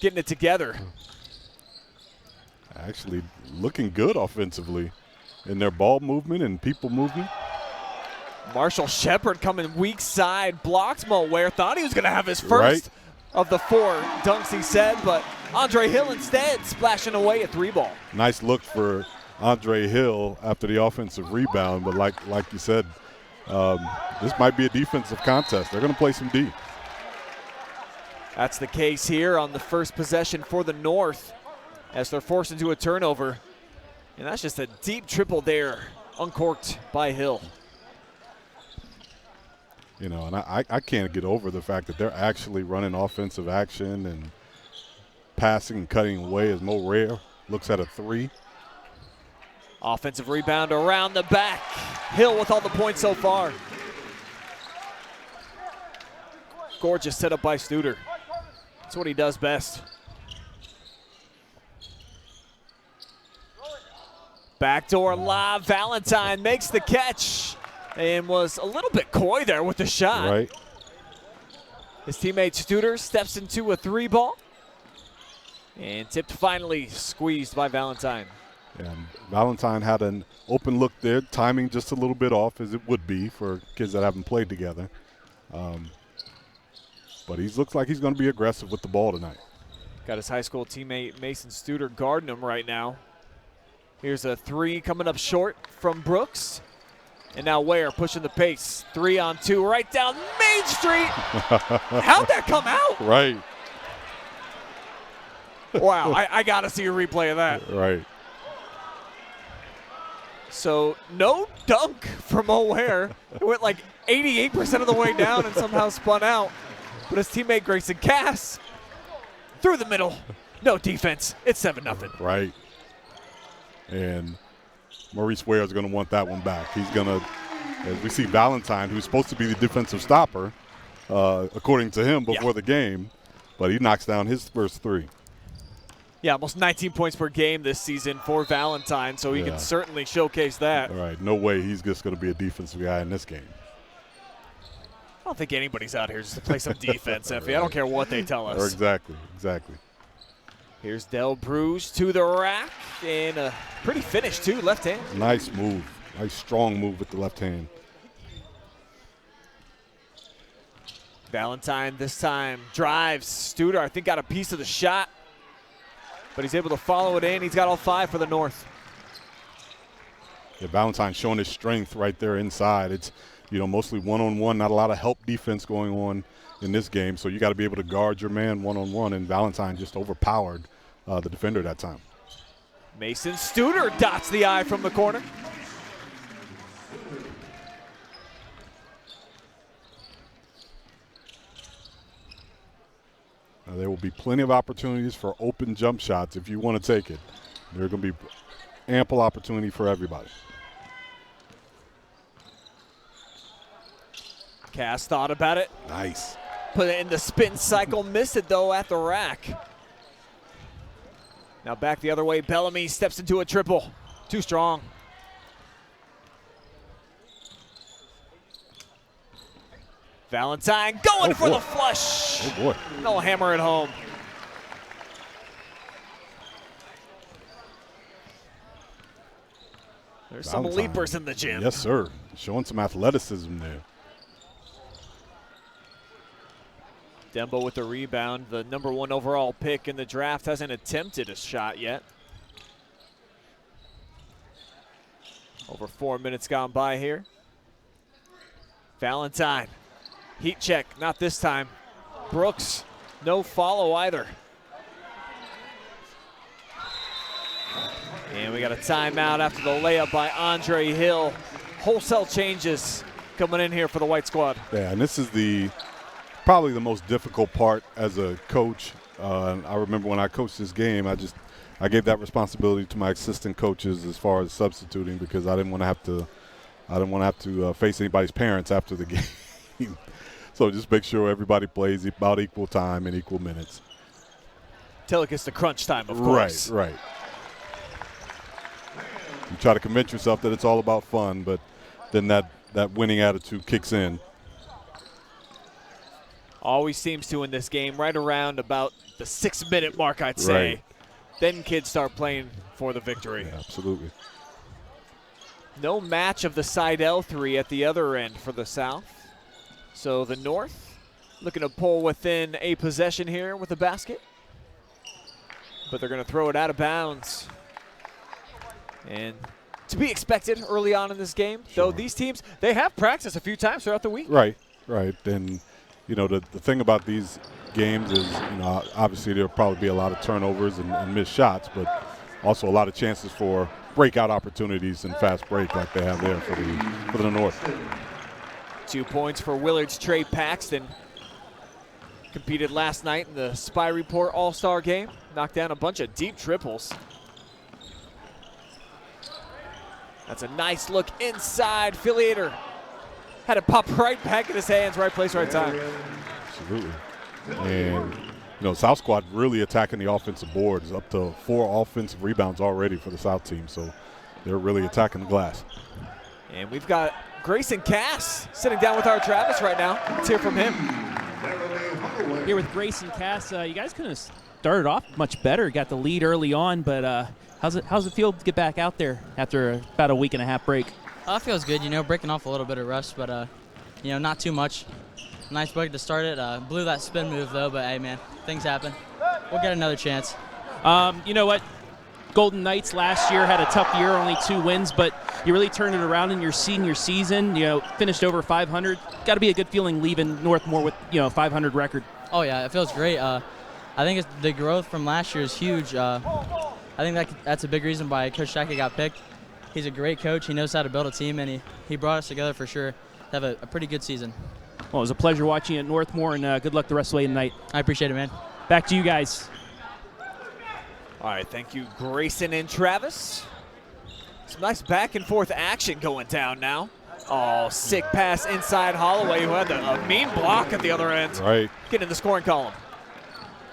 Speaker 1: Getting it together.
Speaker 3: Actually looking good offensively in their ball movement and people movement.
Speaker 1: Marshall Shepard coming weak side, blocks Mo Ware. Thought he was going to have his first of the 4 dunks, he said, but Andre Hill instead splashing away a 3-ball.
Speaker 3: Nice look for Andre Hill after the offensive rebound, but like you said, this might be a defensive contest. They're going to play some D.
Speaker 1: That's the case here on the first possession for the North as they're forced into a turnover. And that's just a deep triple there, uncorked by Hill.
Speaker 3: And I can't get over the fact that they're actually running offensive action and passing and cutting away as Mo Ware looks at a 3.
Speaker 1: Offensive rebound around the back. Hill with all the points so far. Gorgeous setup by Studer. That's what he does best. Backdoor lob. Valentine makes the catch and was a little bit coy there with the shot.
Speaker 3: Right.
Speaker 1: His teammate Studer steps into a 3-ball and tipped finally squeezed by Valentine.
Speaker 3: And Valentine had an open look there, timing just a little bit off as it would be for kids that haven't played together. But he looks like he's going to be aggressive with the ball tonight.
Speaker 1: Got his high school teammate Mason Studer guarding him right now. Here's a 3 coming up short from Brooks. And now Ware pushing the pace. 3-on-2 right down Main Street. How'd that come out?
Speaker 3: Right.
Speaker 1: Wow, I got to see a replay of that.
Speaker 3: Right.
Speaker 1: So no dunk from Ware. It went like 88% of the way down and somehow spun out. But his teammate Grayson Cass through the middle. No defense. It's 7-0.
Speaker 3: Right. And Maurice Ware is going to want that one back. He's going to, as we see Valentine, who's supposed to be the defensive stopper, according to him before the game, but he knocks down his first 3.
Speaker 1: Yeah, almost 19 points per game this season for Valentine, so he can certainly showcase that.
Speaker 3: All right, no way he's just going to be a defensive guy in this game.
Speaker 1: I don't think anybody's out here just to play some defense, Effie. I don't care what they tell us.
Speaker 3: Exactly.
Speaker 1: Here's Del Bruges to the rack, and a pretty finish, too, left hand.
Speaker 3: Nice move. Nice, strong move with the left hand.
Speaker 1: Valentine this time drives. Studer, I think, got a piece of the shot, but he's able to follow it in. He's got all 5 for the North.
Speaker 3: Yeah, Valentine showing his strength right there inside. It's, mostly one-on-one, not a lot of help defense going on in this game. So you got to be able to guard your man one-on-one, and Valentine just overpowered the defender that time.
Speaker 1: Mason Studer dots the I from the corner.
Speaker 3: Now, there will be plenty of opportunities for open jump shots if you want to take it. There are going to be ample opportunity for everybody.
Speaker 1: Cass thought about it.
Speaker 3: Nice.
Speaker 1: Put it in the spin cycle, missed it though at the rack. Now back the other way, Bellamy steps into a triple. Too strong. Valentine going for the flush.
Speaker 3: Oh boy.
Speaker 1: No hammer it home. There's some
Speaker 3: Valentine.
Speaker 1: leapers in the gym.
Speaker 3: Yes, sir. Showing some athleticism there.
Speaker 1: Dembo with the rebound. The #1 overall pick in the draft hasn't attempted a shot yet. Over 4 minutes gone by here. Valentine. Heat check, not this time. Brooks, no follow either. And we got a timeout after the layup by Andre Hill. Wholesale changes coming in here for the white squad.
Speaker 3: Yeah, and this is probably the most difficult part as a coach. I remember when I coached this game, I gave that responsibility to my assistant coaches as far as substituting, because I didn't want to have to face anybody's parents after the game. So just make sure everybody plays about equal time and equal minutes.
Speaker 1: Till it gets to crunch time, of course.
Speaker 3: Right. You try to convince yourself that it's all about fun, but then that winning attitude kicks in.
Speaker 1: Always seems to in this game, right around about the 6-minute mark, I'd say.
Speaker 3: Right.
Speaker 1: Then kids start playing for the victory.
Speaker 3: Yeah, absolutely.
Speaker 1: No match of the Seidel 3 at the other end for the South. So the North looking to pull within a possession here with the basket. But they're going to throw it out of bounds. And to be expected early on in this game, though these teams, they have practiced a few times throughout the week.
Speaker 3: Right. And, the thing about these games is, obviously there'll probably be a lot of turnovers and missed shots, but also a lot of chances for breakout opportunities and fast break like they have there for the North.
Speaker 1: 2 points for Willard's Trey Paxton. Competed last night in the Spy Report All-Star game. Knocked down a bunch of deep triples. That's a nice look inside. Affiliator had it pop right back in his hands. Right place, right time.
Speaker 3: Absolutely. And, South squad really attacking the offensive boards. Up to 4 offensive rebounds already for the South team. So they're really attacking the glass.
Speaker 1: And we've got Grayson Cass sitting down with our Travis right now. Let's hear from him.
Speaker 11: Here with Grayson Cass. You guys couldn't have started off much better. Got the lead early on, but how's it feel to get back out there after about a week and a half break?
Speaker 16: It feels good, breaking off a little bit of rust, but not too much. Nice break to start it. Blew that spin move though, but hey man, things happen. We'll get another chance.
Speaker 11: You know what? Golden Knights last year had a tough year, only 2 wins, but you really turned it around in your senior season. Finished over 500. Got to be a good feeling leaving Northmore with 500 record.
Speaker 16: Oh yeah, it feels great. I think the growth from last year is huge. I think that's a big reason why Coach Shaka got picked. He's a great coach. He knows how to build a team, and he brought us together for sure to have a pretty good season.
Speaker 11: Well, it was a pleasure watching you at Northmore, and good luck the rest of the way tonight.
Speaker 16: I appreciate it, man.
Speaker 11: Back to you guys.
Speaker 1: All right, thank you, Grayson and Travis. Some nice back and forth action going down now. Oh, sick pass inside Holloway, who had a mean block at the other end.
Speaker 3: Right.
Speaker 1: Get in the scoring column.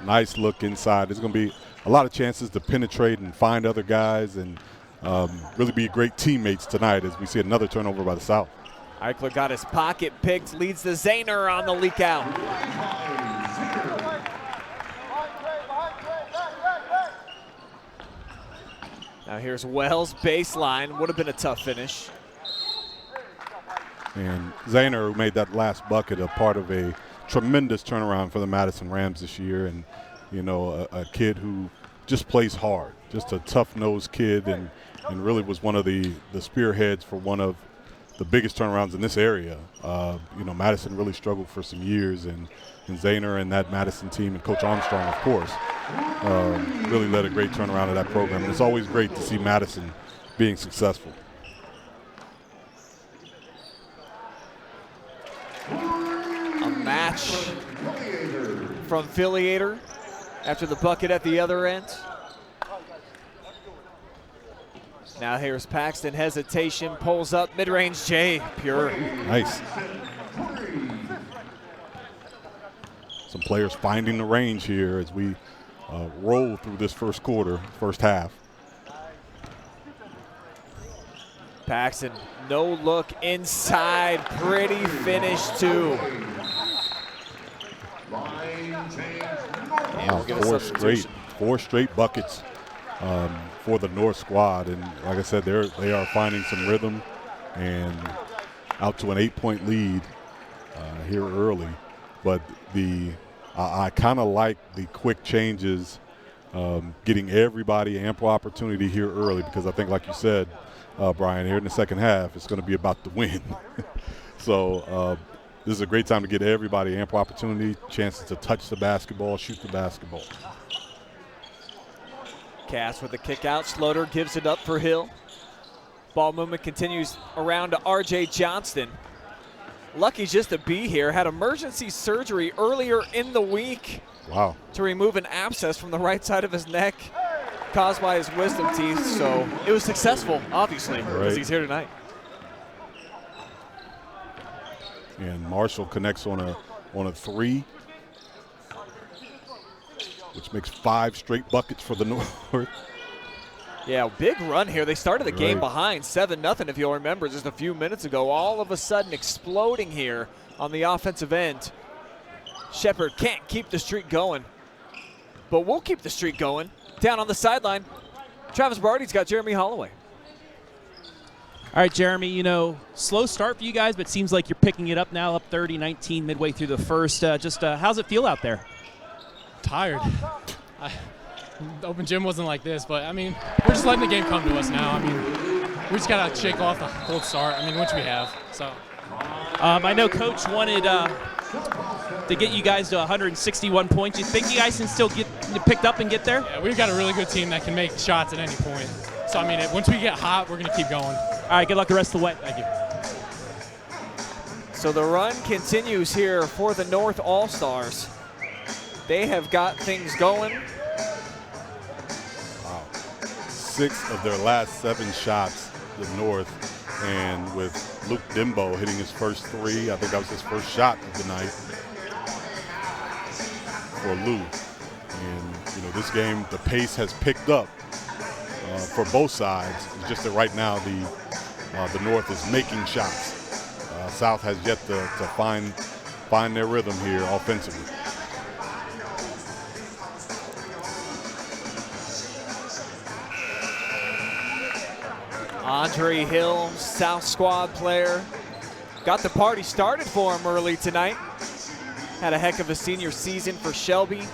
Speaker 3: Nice look inside. There's going to be a lot of chances to penetrate and find other guys and really be great teammates tonight as we see another turnover by the South.
Speaker 1: Eichler got his pocket picked, leads the Zahner on the leak out. Now here's Wells, baseline. Would have been a tough finish.
Speaker 3: And Zahner, who made that last bucket, a part of a tremendous turnaround for the Madison Rams this year, and a kid who just plays hard, just a tough-nosed kid, and really was one of the spearheads for one of the biggest turnarounds in this area. You know, Madison really struggled for some years, and Zahner and that Madison team and Coach Armstrong, of course, really led a great turnaround of that program. And it's always great to see Madison being successful.
Speaker 1: A match from Affiliator after the bucket at the other end. Now here's Paxton, hesitation, pulls up, mid-range J, pure.
Speaker 3: Nice. Some players finding the range here as we roll through this first quarter, first half.
Speaker 1: Paxton, no look inside, pretty finish too.
Speaker 3: Wow, four straight buckets for the North squad, and like I said, they are finding some rhythm and out to an 8-point lead here early. But I kind of like the quick changes, getting everybody ample opportunity here early, because I think, like you said, Brian, here in the second half, it's going to be about the win. So this is a great time to get everybody ample opportunity, chances to touch the basketball, shoot the basketball.
Speaker 1: Cass with the kick out. Sloter gives it up for Hill. Ball movement continues around to R.J. Johnston. Lucky just to be here. Had emergency surgery earlier in the week.
Speaker 3: Wow.
Speaker 1: To remove an abscess from the right side of his neck caused by his wisdom teeth. So it was successful, obviously, because he's here tonight.
Speaker 3: And Marshall connects on a three, which makes 5 straight buckets for the North.
Speaker 1: Yeah, big run here. They started the game behind 7-0, if you'll remember, just a few minutes ago. All of a sudden exploding here on the offensive end. Shepherd can't keep the streak going, but we'll keep the streak going. Down on the sideline, Travis Berardi's got Jeremy Holloway.
Speaker 11: All right, Jeremy, you know, slow start for you guys, but seems like you're picking it up now, up 30-19 midway through the first. How's it feel out there?
Speaker 17: Tired. The open gym wasn't like this, but, I mean, we're just letting the game come to us now. I mean, we just got to shake off the cold start, which we have. So.
Speaker 11: I know Coach wanted to get you guys to 161 points. You think you guys can still get picked up and get there?
Speaker 17: Yeah, we've got a really good team that can make shots at any point. So, I mean, once we get hot, we're going to keep going.
Speaker 11: All right, good luck the rest of the way.
Speaker 17: Thank you.
Speaker 1: So the run continues here for the North All-Stars. They have got things going.
Speaker 3: Wow. 6 of their last 7 shots, the North, and with Luke Dimbo hitting his first 3, I think that was his first shot of the night for Lou. And, you know, this game, the pace has picked up for both sides. It's just that right now the North is making shots. South has yet to find their rhythm here offensively.
Speaker 1: Andre Hill, South squad player. Got the party started for him early tonight. Had a heck of a senior season for Shelby.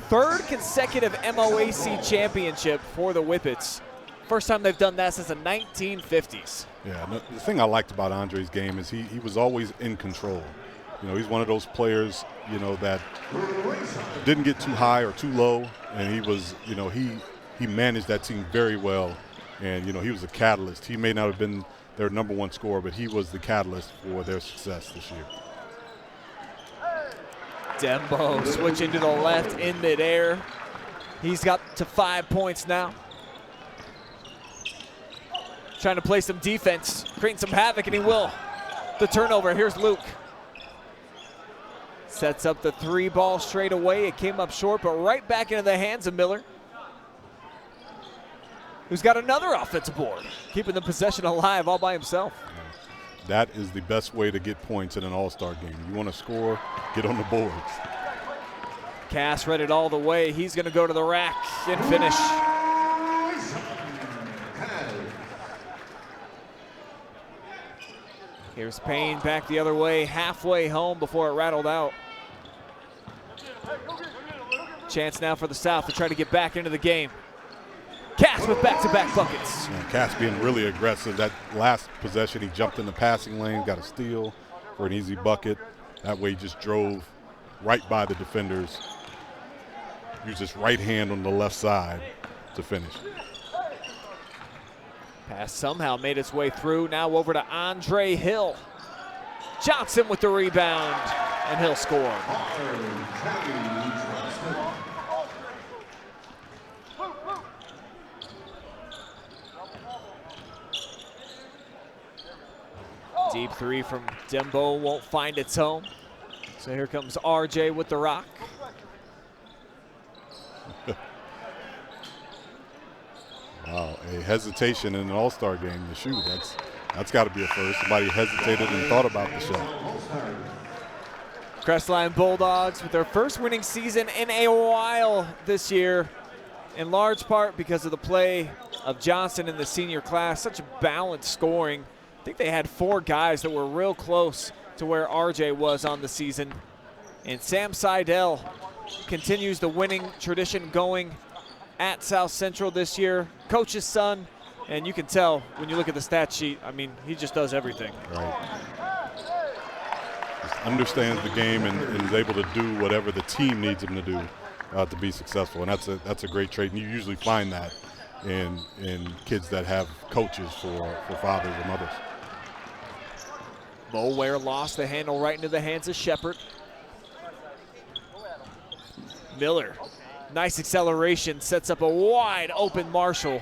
Speaker 1: 3rd consecutive MOAC championship for the Whippets. First time they've done that since the 1950s.
Speaker 3: Yeah, the thing I liked about Andre's game is he was always in control. You know, he's one of those players, you know, that didn't get too high or too low, and he was, you know, he managed that team very well. And, you know, he was a catalyst. He may not have been their #1 scorer, but he was the catalyst for their success this year.
Speaker 1: Dembo switching to the left in midair. He's got to 5 points now. Trying to play some defense, creating some havoc, and he will. The turnover, here's Luke. Sets up the 3 ball straight away. It came up short, but right back into the hands of Miller, who's got another offensive board, keeping the possession alive all by himself.
Speaker 3: That is the best way to get points in an all-star game. You want to score, get on the boards.
Speaker 1: Cass read it all the way. He's going to go to the rack and finish. Here's Payne back the other way, halfway home before it rattled out. Chance now for the South to try to get back into the game. Cass Cass with back-to-back buckets.
Speaker 3: Yeah, Cass being really aggressive. That last possession, he jumped in the passing lane, got a steal for an easy bucket. That way he just drove right by the defenders. Used his right hand on the left side to finish.
Speaker 1: Pass somehow made its way through. Now over to Andre Hill. Johnson with the rebound, and Hill scored. Deep three from Dembo won't find its home. So here comes RJ with the rock.
Speaker 3: Wow, a hesitation in an all-star game to shoot. That's got to be a first. Somebody hesitated and thought about the shot.
Speaker 1: Crestline Bulldogs with their first winning season in a while this year, in large part because of the play of Johnson in the senior class. Such balanced scoring. I think they had 4 guys that were real close to where RJ was on the season. And Sam Seidel continues the winning tradition going at South Central this year. Coach's son, and you can tell when you look at the stat sheet, I mean, he just does everything.
Speaker 3: Right. Just understands the game and is able to do whatever the team needs him to do to be successful. And that's a great trait. And you usually find that in kids that have coaches for fathers or mothers.
Speaker 1: Mulware lost the handle right into the hands of Shepard. Miller, nice acceleration, sets up a wide open Marshall.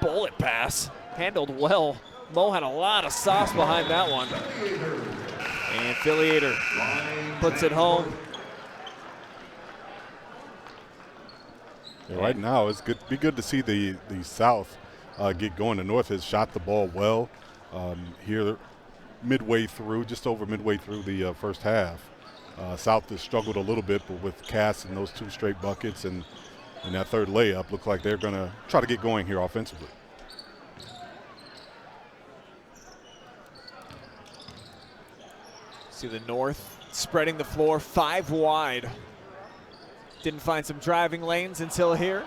Speaker 1: Bullet pass, handled well. Mo had a lot of sauce behind that one. And Affiliator puts it home.
Speaker 3: Yeah, right now, it's be good to see the South get going. The North has shot the ball well here midway through, just over midway through the first half. South has struggled a little bit, but with Cass and those 2 straight buckets and that third layup, look like they're going to try to get going here offensively.
Speaker 1: See the North spreading the floor 5 wide. Didn't find some driving lanes until here.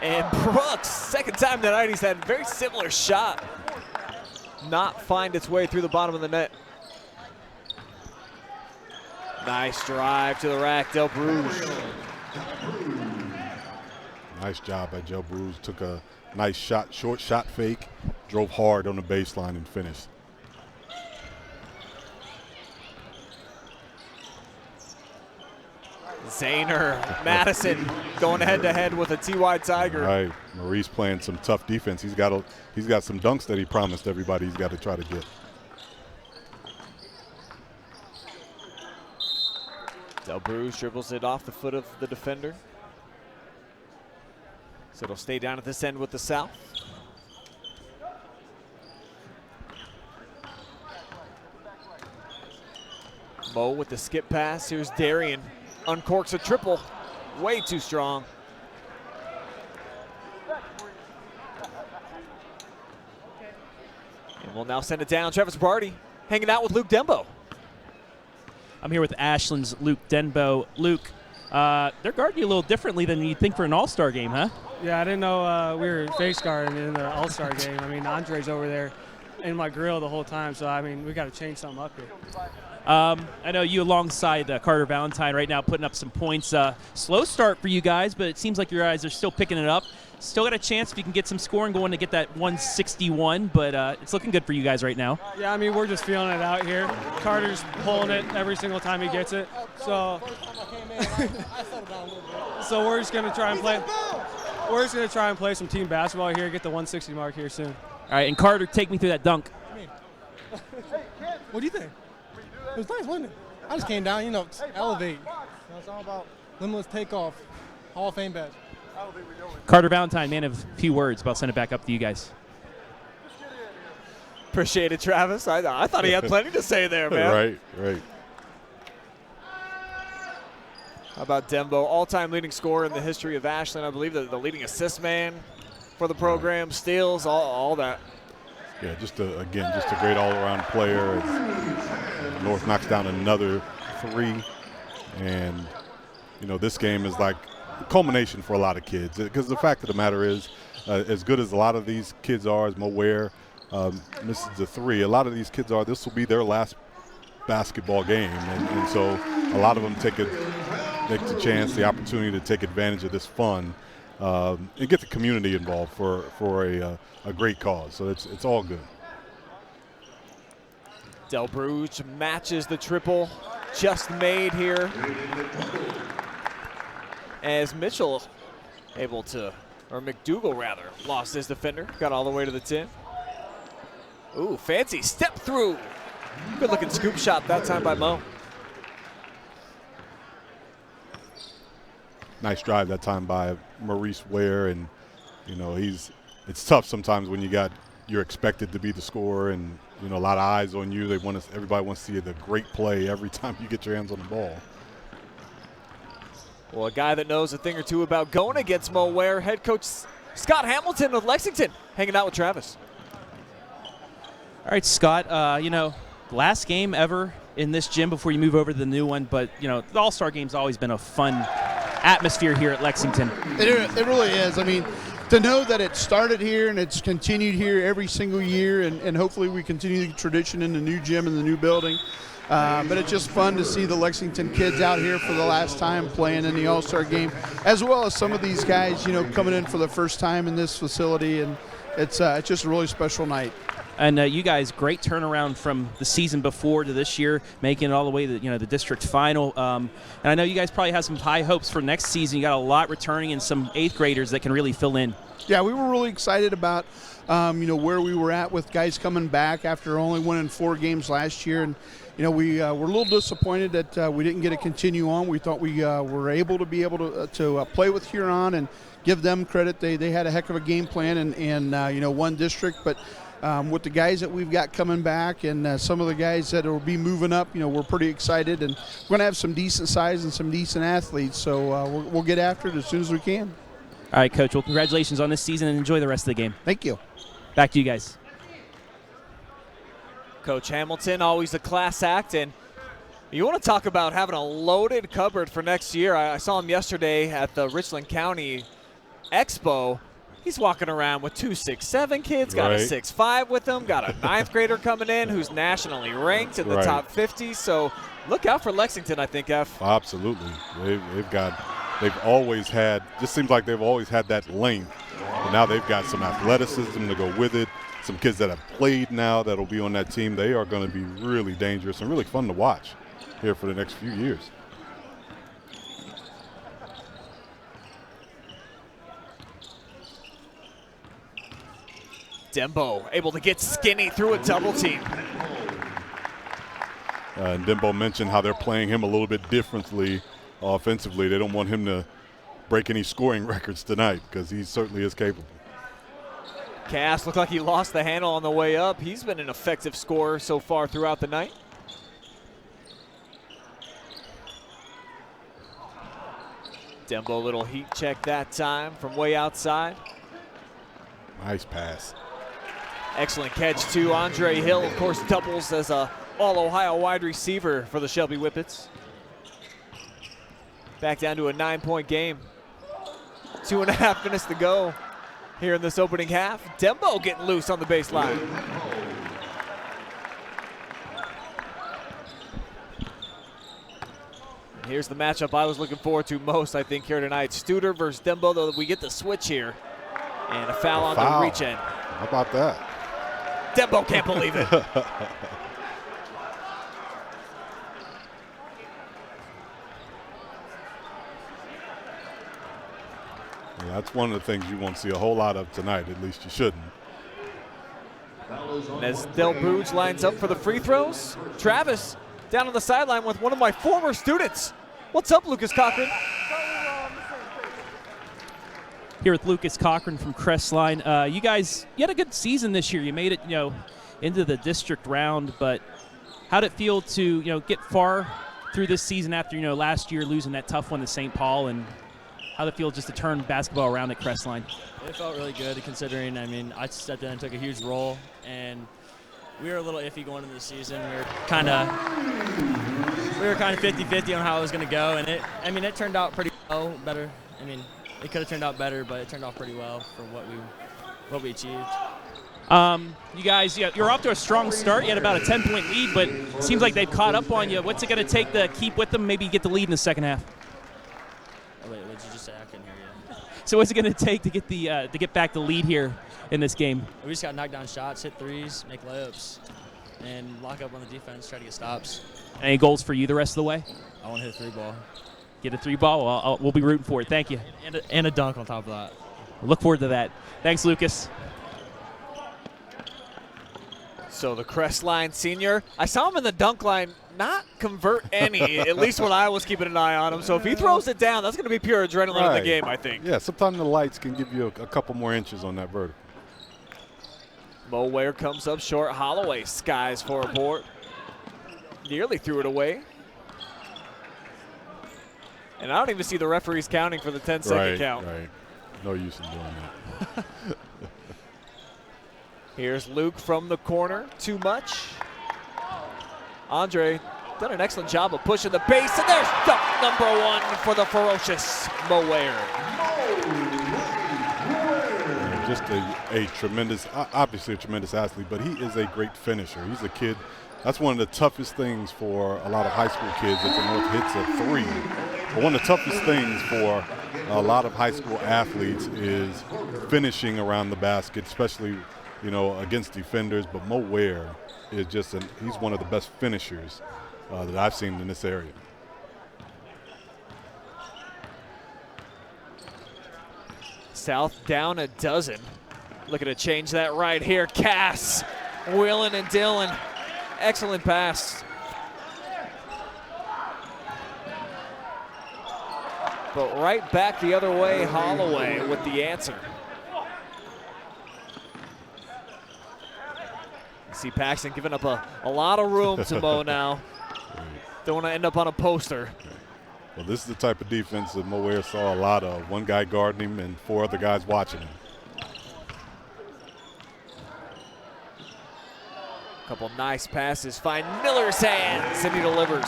Speaker 1: And Brooks, second time tonight, he's had a very similar shot. Not find its way through the bottom of the net. Nice drive to the rack, Del Bruges.
Speaker 3: Nice job by Del Bruges. Took a nice shot, short shot fake, drove hard on the baseline and finished.
Speaker 1: Zayner, Madison going head-to-head with a T.Y. Tiger.
Speaker 3: Right, Maurice playing some tough defense. He's got some dunks that he promised everybody he's got to try to get.
Speaker 1: Del Bruges dribbles it off the foot of the defender. So it'll stay down at this end with the South. Mo with the skip pass. Here's Darian. Uncorks a triple. Way too strong. And we'll now send it down. Travis Berardi hanging out with Luke Dembo.
Speaker 11: I'm here with Ashland's Luke Denbo. Luke, they're guarding you a little differently than you'd think for an all-star game, huh?
Speaker 18: Yeah, I didn't know we were face guarding in the all-star game. I mean, Andre's over there in my grill the whole time, so, I mean, we got to change something up here.
Speaker 11: I know you alongside Carter Valentine right now putting up some points. Slow start for you guys, but it seems like your guys are still picking it up. Still got a chance if you can get some scoring going to get that 161, but it's looking good for you guys right now.
Speaker 18: Yeah, I mean, we're just feeling it out here. Carter's pulling it every single time he gets it. So, so we're just going to try and play. We're just going to try and play some team basketball here, get the 160 mark here soon.
Speaker 11: All right, and Carter, take me through that dunk.
Speaker 19: What do you think? It was nice, wasn't it? I just came down, elevate. It's all about limitless takeoff, Hall of Fame badge.
Speaker 11: Carter Valentine, man of few words, but I'll send it back up to you guys.
Speaker 1: Appreciate it, Travis. I thought he had plenty to say there, man.
Speaker 3: Right.
Speaker 1: How about Dembo, all-time leading scorer in the history of Ashland. I believe the leading assist man for the program, steals, all that.
Speaker 3: Yeah, just a great all-around player. North knocks down another 3, and this game is like a culmination for a lot of kids. Because the fact of the matter is, as good as a lot of these kids are, as Mo Ware misses the three, a lot of these kids this will be their last basketball game. And so a lot of them take the chance, the opportunity to take advantage of this fun and get the community involved for a great cause. So it's all good.
Speaker 1: Del Bruges matches the triple just made here. As Mitchell or McDougal rather, lost his defender, got all the way to the 10. Ooh, fancy step through. Good looking scoop shot that time by Mo.
Speaker 3: Nice drive that time by Maurice Ware, and it's tough sometimes when you're expected to be the scorer, and a lot of eyes on you. Everybody wants to see the great play every time you get your hands on the ball.
Speaker 1: Well, a guy that knows a thing or two about going against Mo Ware, head coach Scott Hamilton of Lexington, hanging out with Travis.
Speaker 11: All right, Scott, last game ever in this gym before you move over to the new one, but, the All-Star Game's always been a fun atmosphere here at Lexington.
Speaker 20: It really is. I mean, to know that it started here and it's continued here every single year, and hopefully we continue the tradition in the new gym and the new building. But it's just fun to see the Lexington kids out here for the last time playing in the All-Star Game, as well as some of these guys, coming in for the first time in this facility, and it's just a really special night.
Speaker 11: And you guys, great turnaround from the season before to this year, making it all the way to the district final. And I know you guys probably have some high hopes for next season. You got a lot returning and some 8th graders that can really fill in.
Speaker 20: Yeah, we were really excited about where we were at with guys coming back after only winning 4 games last year, and we were a little disappointed that we didn't get to continue on. We thought we were able to play with Huron and give them credit. They had a heck of a game plan and won district, but. With the guys that we've got coming back and some of the guys that will be moving up, we're pretty excited, and we're going to have some decent size and some decent athletes, so we'll get after it as soon as we can.
Speaker 11: All right, Coach. Well, congratulations on this season, and enjoy the rest of the game.
Speaker 20: Thank you.
Speaker 11: Back to you guys.
Speaker 1: Coach Hamilton, always a class act, and you want to talk about having a loaded cupboard for next year. I saw him yesterday at the Richland County Expo. He's walking around with 2 6'7" kids, got a 6'5" with him, got a 9th grader coming in who's nationally ranked in the top 50. So look out for Lexington, I think, F.
Speaker 3: Absolutely. They've always had, just seems like they've always had that length. But now they've got some athleticism to go with it. Some kids that have played now that'll be on that team. They are going to be really dangerous and really fun to watch here for the next few years.
Speaker 1: Dembo able to get skinny through a double team.
Speaker 3: And Dembo mentioned how they're playing him a little bit differently offensively. They don't want him to break any scoring records tonight because he certainly is capable.
Speaker 1: Cass looked like he lost the handle on the way up. He's been an effective scorer so far throughout the night. Dembo, little heat check that time from way outside.
Speaker 3: Nice pass.
Speaker 1: Excellent catch, too. Andre Hill, of course, doubles as a All-Ohio wide receiver for the Shelby Whippets. Back down to a 9-point game. 2.5 minutes to go here in this opening half. Dembo getting loose on the baseline. Here's the matchup I was looking forward to most, I think, here tonight. Studer versus Dembo, though we get the switch here. And a foul on the reach end.
Speaker 3: How about that?
Speaker 1: Dembo can't believe it.
Speaker 3: Yeah, that's one of the things you won't see a whole lot of tonight. At least you shouldn't.
Speaker 1: And as Del Bruges lines up for the free throws, Travis down on the sideline with one of my former students. What's up, Lucas Cochran?
Speaker 11: Here with Lucas Cochran from Crestline. You guys, you had a good season this year. You made it, into the district round, but how'd it feel to, get far through this season after, last year losing that tough one to St. Paul, and how'd it feel just to turn basketball around at Crestline?
Speaker 16: It felt really good considering, I stepped in and took a huge role, and we were a little iffy going into the season. We were kind of we were kind of 50-50 on how it was going to go, and it turned out pretty well, better. It could have turned out better, but it turned out pretty well for what we achieved.
Speaker 11: You guys, you're off to a strong start. You had about a 10-point lead, but it seems like they've caught up on you. What's it going to take to keep with them, maybe get the lead in the second half?
Speaker 16: Oh, wait, what did you just say? I couldn't hear you.
Speaker 11: So what's it going to take to get back the lead here in this game?
Speaker 16: We just got to knock down shots, hit threes, make layups, and lock up on the defense, try to get stops.
Speaker 11: Any goals for you the rest of the way?
Speaker 16: I want to hit a 3-ball.
Speaker 11: Get a 3-ball? Well, we'll be rooting for it. Thank you.
Speaker 16: And a dunk on top of that.
Speaker 11: Look forward to that. Thanks, Lucas.
Speaker 1: So the Crestline senior, I saw him in the dunk line not convert any, at least when I was keeping an eye on him. So if he throws it down, that's going to be pure adrenaline in the game, I think.
Speaker 3: Yeah, sometimes the lights can give you a couple more inches on that vertical.
Speaker 1: Mo Ware comes up short. Holloway skies for a port. Nearly threw it away. And I don't even see the referees counting for the 10-second count.
Speaker 3: Right. No use in doing that.
Speaker 1: Here's Luke from the corner. Too much. Andre done an excellent job of pushing the base, and there's dunk number 1 for the ferocious Mo Ware.
Speaker 3: Just a tremendous, obviously a tremendous athlete, but he is a great finisher. He's a kid. That's one of the toughest things for a lot of high school kids if the North hits a 3. But one of the toughest things for a lot of high school athletes is finishing around the basket, especially, against defenders. But Mo Ware is he's one of the best finishers that I've seen in this area.
Speaker 1: South down a dozen. Looking to change that right here. Cass, Willen, and Dillon. Excellent pass. But right back the other way, Holloway with the answer. You see Paxton giving up a lot of room to Mo now. Don't want to end up on a poster.
Speaker 3: Well, this is the type of defense that Mo Ware saw a lot of. One guy guarding him and 4 other guys watching him.
Speaker 1: Couple nice passes find Miller's hands, and he delivers.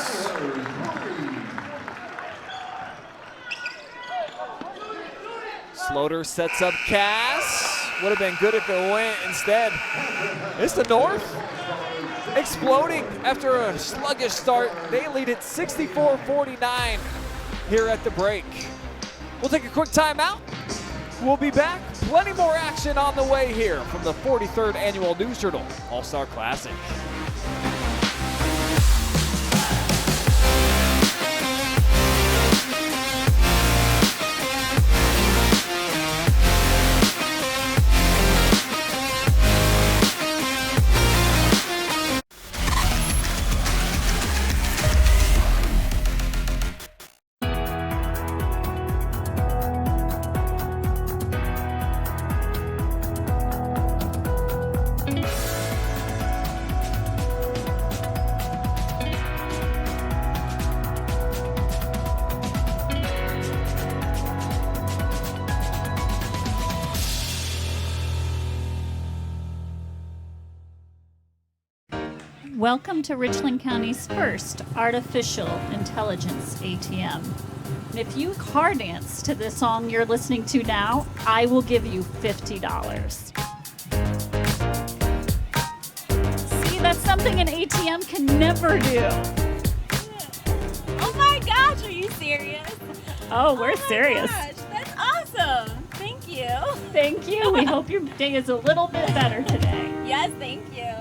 Speaker 1: Sloter sets up Cass. Would have been good if it went. Instead, it's the North exploding after a sluggish start. They lead it 64-49 here at the break. We'll take a quick timeout. We'll be back. Plenty more action on the way here from the 43rd Annual News Journal All-Star Classic.
Speaker 5: Welcome to Richland County's first artificial intelligence ATM. And if you car dance to the song you're listening to now, I will give you $50. See, that's something an ATM can never do.
Speaker 6: Oh my gosh, are you serious?
Speaker 5: Oh, we're serious.
Speaker 6: Gosh, that's awesome. Thank you.
Speaker 5: Thank you. We hope your day is a little bit better today.
Speaker 6: Yes, thank you.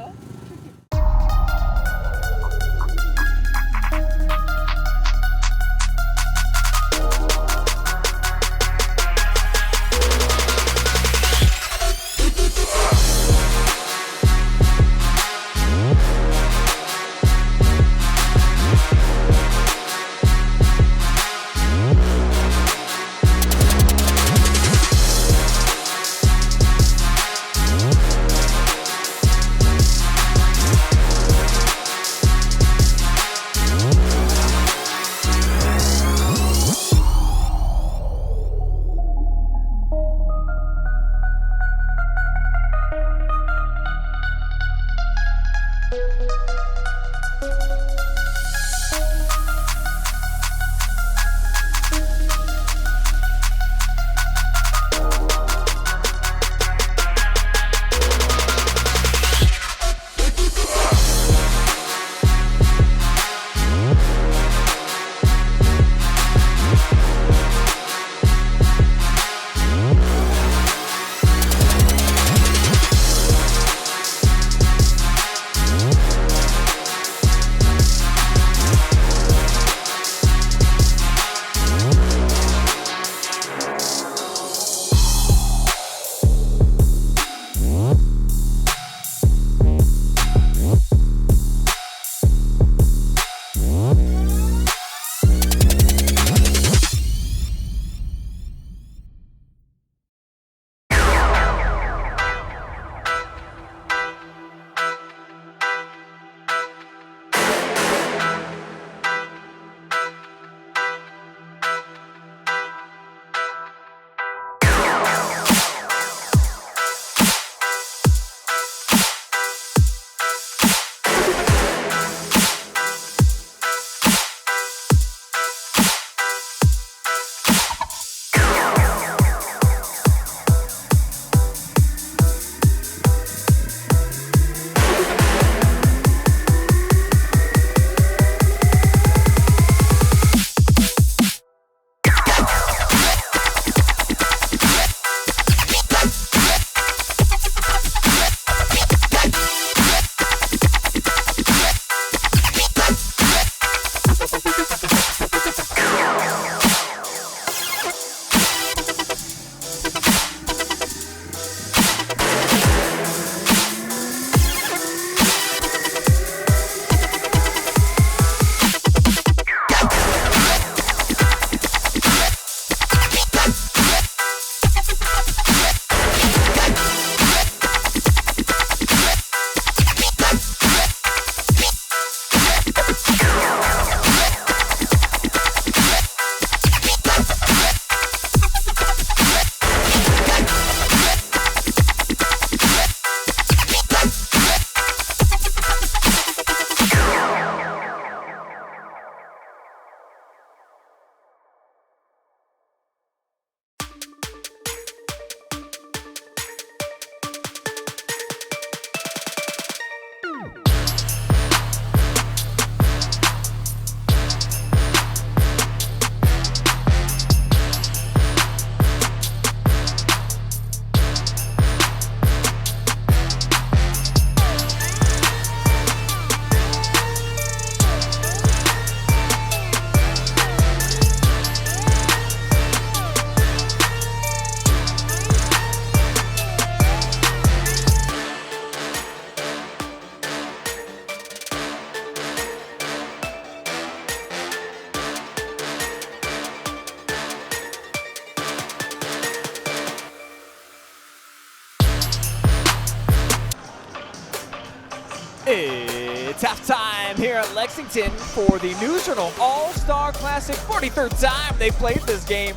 Speaker 1: It's halftime here at Lexington for the News Journal All-Star Classic. 43rd time they played this game.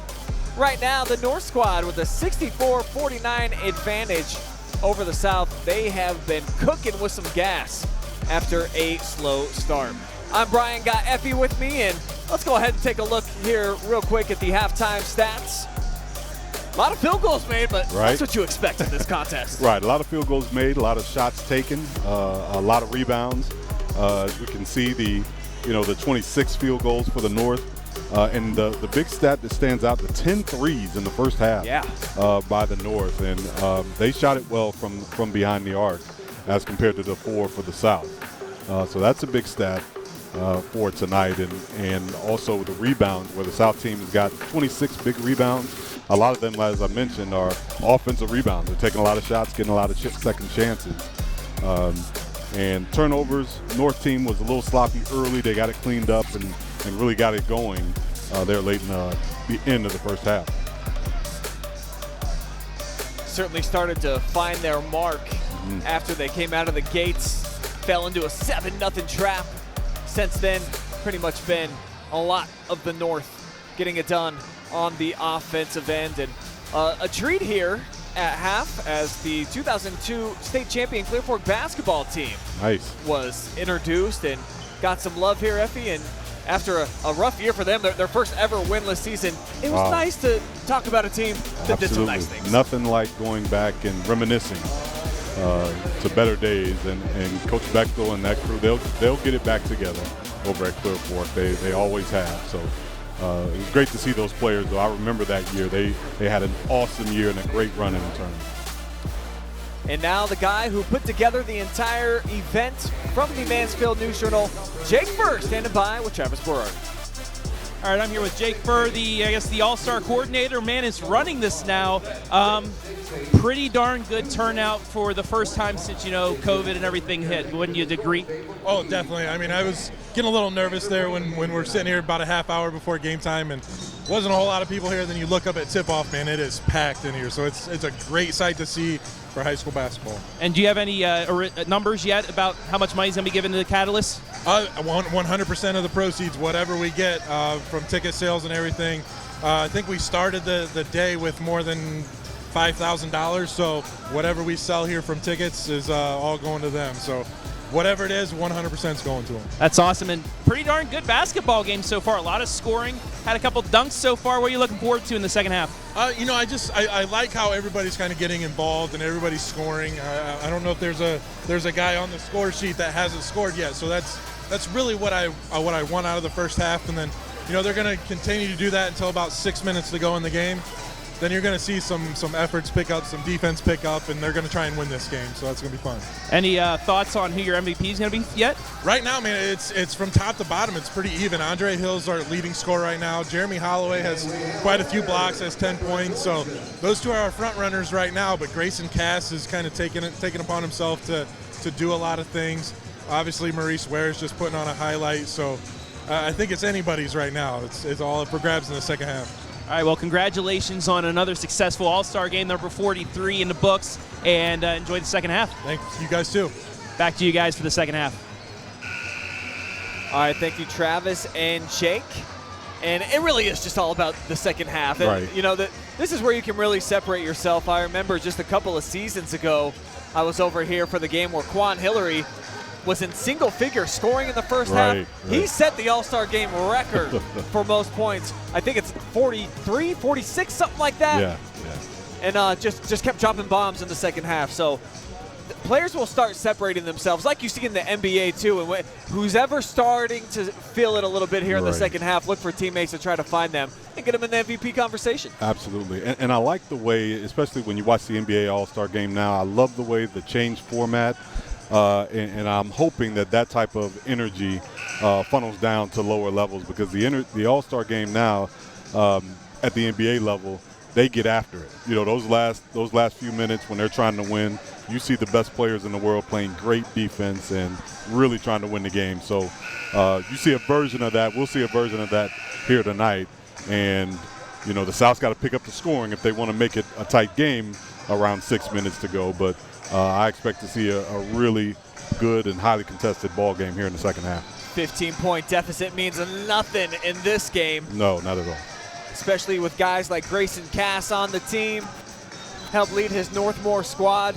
Speaker 1: Right now, the North squad with a 64-49 advantage over the South. They have been cooking with some gas after a slow start. I'm Brian, got Effie with me, and let's go ahead and take a look here real quick at the halftime stats. A lot of field goals made, but that's what you expect in this contest.
Speaker 3: Right, a lot of field goals made, a lot of shots taken, a lot of rebounds. As we can see, the 26 field goals for the North. And the big stat that stands out, the 10 threes in the first half by the North. And they shot it well from behind the arc as compared to the 4 for the South. So that's a big stat for tonight. And also the rebounds, where the South team has got 26 big rebounds. A lot of them, as I mentioned, are offensive rebounds. They're taking a lot of shots, getting a lot of second chances. And turnovers, North team was a little sloppy early. They got it cleaned up and really got it going there late in the end of the first half.
Speaker 1: Certainly started to find their mark after they came out of the gates, fell into a 7-0 trap. Since then, pretty much been a lot of the North getting it done on the offensive end. And a treat here at half as the 2002 state champion Clear Fork basketball team was introduced and got some love here, Effie. And after a rough year for them, their first ever winless season, it was nice to talk about a team that did some nice things.
Speaker 3: Nothing like going back and reminiscing to better days. And Coach Bechtel and that crew, they'll get it back together over at Clear Fork. They always have. So it was great to see those players, though. I remember that year. They had an awesome year and a great run in the tournament.
Speaker 1: And now the guy who put together the entire event from the Mansfield News Journal, Jake Burr, standing by with Travis Berardi.
Speaker 11: All right, I'm here with Jake Burr, the All-Star coordinator. Man is running this now. Pretty darn good turnout for the first time since, COVID and everything hit. Wouldn't you agree?
Speaker 21: Oh, definitely. I mean, I was getting a little nervous there when we're sitting here about a half hour before game time, and wasn't a whole lot of people here. Then you look up at tip-off, man, it is packed in here. So it's a great sight to see for high school basketball.
Speaker 11: And do you have any numbers yet about how much money is going to be given to the Catalyst?
Speaker 21: 100% of the proceeds, whatever we get from ticket sales and everything. I think we started the day with more than $5,000, so whatever we sell here from tickets is all going to them. So whatever it is, 100% is going to them.
Speaker 11: That's awesome, and pretty darn good basketball game so far. A lot of scoring. Had a couple dunks so far. What are you looking forward to in the second half?
Speaker 21: I like how everybody's kind of getting involved and everybody's scoring. I don't know if there's a guy on the score sheet that hasn't scored yet, so that's really what I want out of the first half. And then they're going to continue to do that until about 6 minutes to go in the game. Then you're going to see some efforts pick up, some defense pick up, and they're going to try and win this game. So that's going to be fun.
Speaker 11: Any thoughts on who your MVP is going to be yet?
Speaker 21: Right now, man, it's from top to bottom. It's pretty even. Andre Hill's our leading scorer right now. Jeremy Holloway has quite a few blocks, has 10 points. So those two are our front runners right now. But Grayson Cass is kind of taking upon himself to do a lot of things. Obviously, Maurice Ware is just putting on a highlight. So I think it's anybody's right now. It's all up for grabs in the second half.
Speaker 11: All right, well, congratulations on another successful All-Star game, number 43 in the books, and enjoy the second half.
Speaker 21: Thank you guys, too.
Speaker 11: Back to you guys for the second half.
Speaker 1: All right, thank you, Travis and Jake. And it really is just all about the second half. And, this is where you can really separate yourself. I remember just a couple of seasons ago, I was over here for the game where Quan Hillary was in single figure scoring in the first half. He set the All-Star game record for most points. I think it's 43, 46, something like that.
Speaker 3: Yeah.
Speaker 1: And just kept dropping bombs in the second half. So players will start separating themselves, like you see in the NBA too. And who's ever starting to feel it a little bit here in the second half, look for teammates to try to find them and get them in the MVP conversation.
Speaker 3: Absolutely. And I like the way, especially when you watch the NBA All-Star game now, I love the way the change format. And I'm hoping that type of energy funnels down to lower levels, because the All-Star game now at the NBA level, they get after it. Those last few minutes when they're trying to win, you see the best players in the world playing great defense and really trying to win the game. So you see a version of that. We'll see a version of that here tonight. And, the South's got to pick up the scoring if they want to make it a tight game around 6 minutes to go. But I expect to see a really good and highly contested ball game here in the second half.
Speaker 1: 15-point deficit means nothing in this game.
Speaker 3: No, not at all.
Speaker 1: Especially with guys like Grayson Cass on the team, help lead his Northmore squad.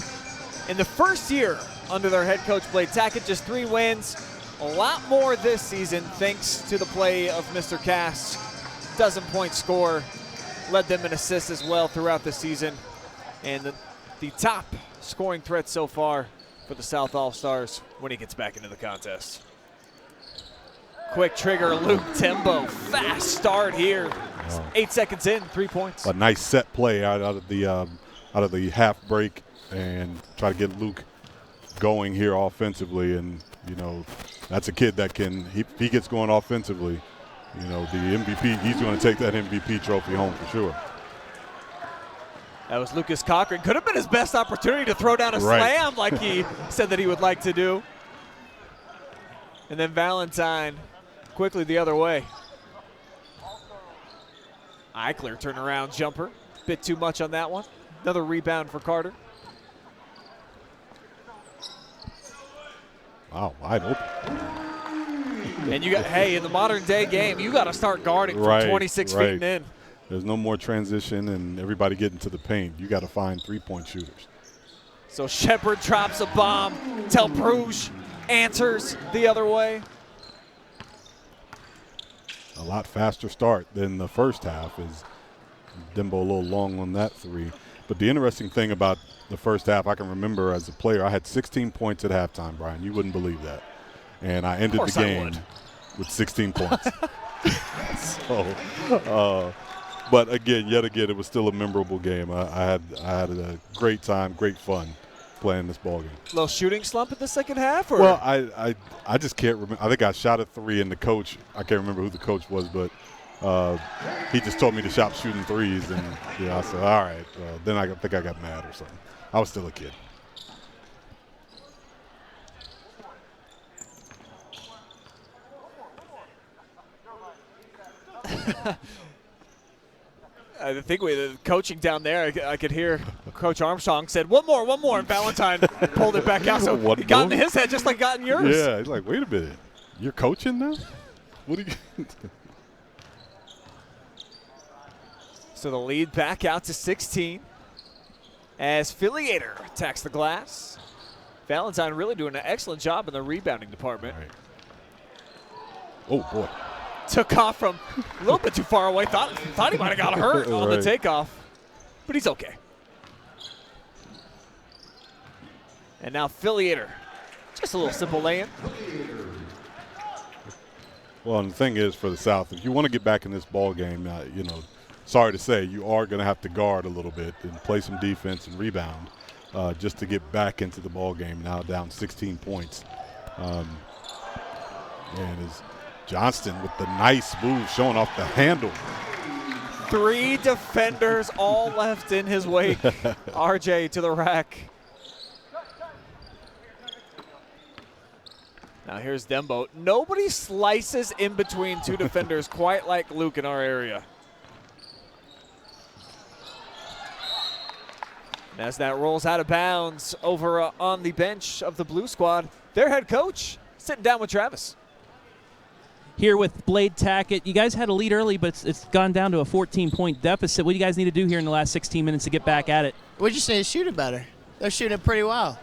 Speaker 1: In the first year under their head coach Blade Tackett, just 3 wins. A lot more this season thanks to the play of Mr. Cass. Dozen-point scorer, led them in assists as well throughout the season. And the top scoring threat so far for the South All-Stars when he gets back into the contest. Quick trigger, Luke Timbo. Fast start here. 8 seconds in, 3 points.
Speaker 3: A nice set play out of the half break and try to get Luke going here offensively. And, you know, that's a kid that can, if he gets going offensively, you know, the MVP, he's going to take that MVP trophy home for sure.
Speaker 1: That was Lucas Cochran. Could have been his best opportunity to throw down a slam like he said that he would like to do. And then Valentine quickly the other way. Eichler turnaround jumper. Bit too much on that one. Another rebound for Carter.
Speaker 3: Wow, wide open.
Speaker 1: And you got, hey, in the modern day game, you got to start guarding from 26 feet and in.
Speaker 3: There's no more transition and everybody getting to the paint. You got to find 3-point shooters.
Speaker 1: So Shepard drops a bomb. Tel Bruges answers the other way.
Speaker 3: A lot faster start than the first half. Is Dembo a little long on that 3. But the interesting thing about the first half, I can remember as a player, I had 16 points at halftime, Brian. You wouldn't believe that. And I ended the game with 16 points. So, but again, yet again, it was still a memorable game. I had a great time, great fun playing this ball game.
Speaker 1: Little shooting slump in the second half? Or?
Speaker 3: Well, I just can't remember. I think I shot a 3, and the coach, I can't remember who the coach was, but he just told me to stop shooting 3s, and I said, all right. Then I think I got mad or something. I was still a kid.
Speaker 1: I think the coaching down there, I could hear Coach Armstrong said, one more, and Valentine pulled it back out. So he got in his head just like got in yours.
Speaker 3: Yeah, he's like, wait a minute. You're coaching now? What are you
Speaker 1: So the lead back out to 16 as Filiator attacks the glass. Valentine really doing an excellent job in the rebounding department.
Speaker 3: Right. Oh, boy.
Speaker 1: Took off from a little bit too far away. Thought he might have got hurt on the takeoff, but he's okay. And now Filiator, just a little simple lay-in.
Speaker 3: Well, and the thing is for the South, if you want to get back in this ball game, sorry to say, you are going to have to guard a little bit and play some defense and rebound just to get back into the ball game. Now down 16 points, and is Johnston with the nice move, showing off the handle.
Speaker 1: 3 defenders all left in his wake. RJ to the rack. Now here's Dembo. Nobody slices in between 2 defenders quite like Luke in our area. And as that rolls out of bounds over on the bench of the Blue Squad, their head coach sitting down with Travis.
Speaker 11: Here with Blade Tackett, you guys had a lead early, but it's gone down to a 14-point deficit. What do you guys need to do here in the last 16 minutes to get back at it?
Speaker 10: We just need to shoot it better. They're shooting it pretty well.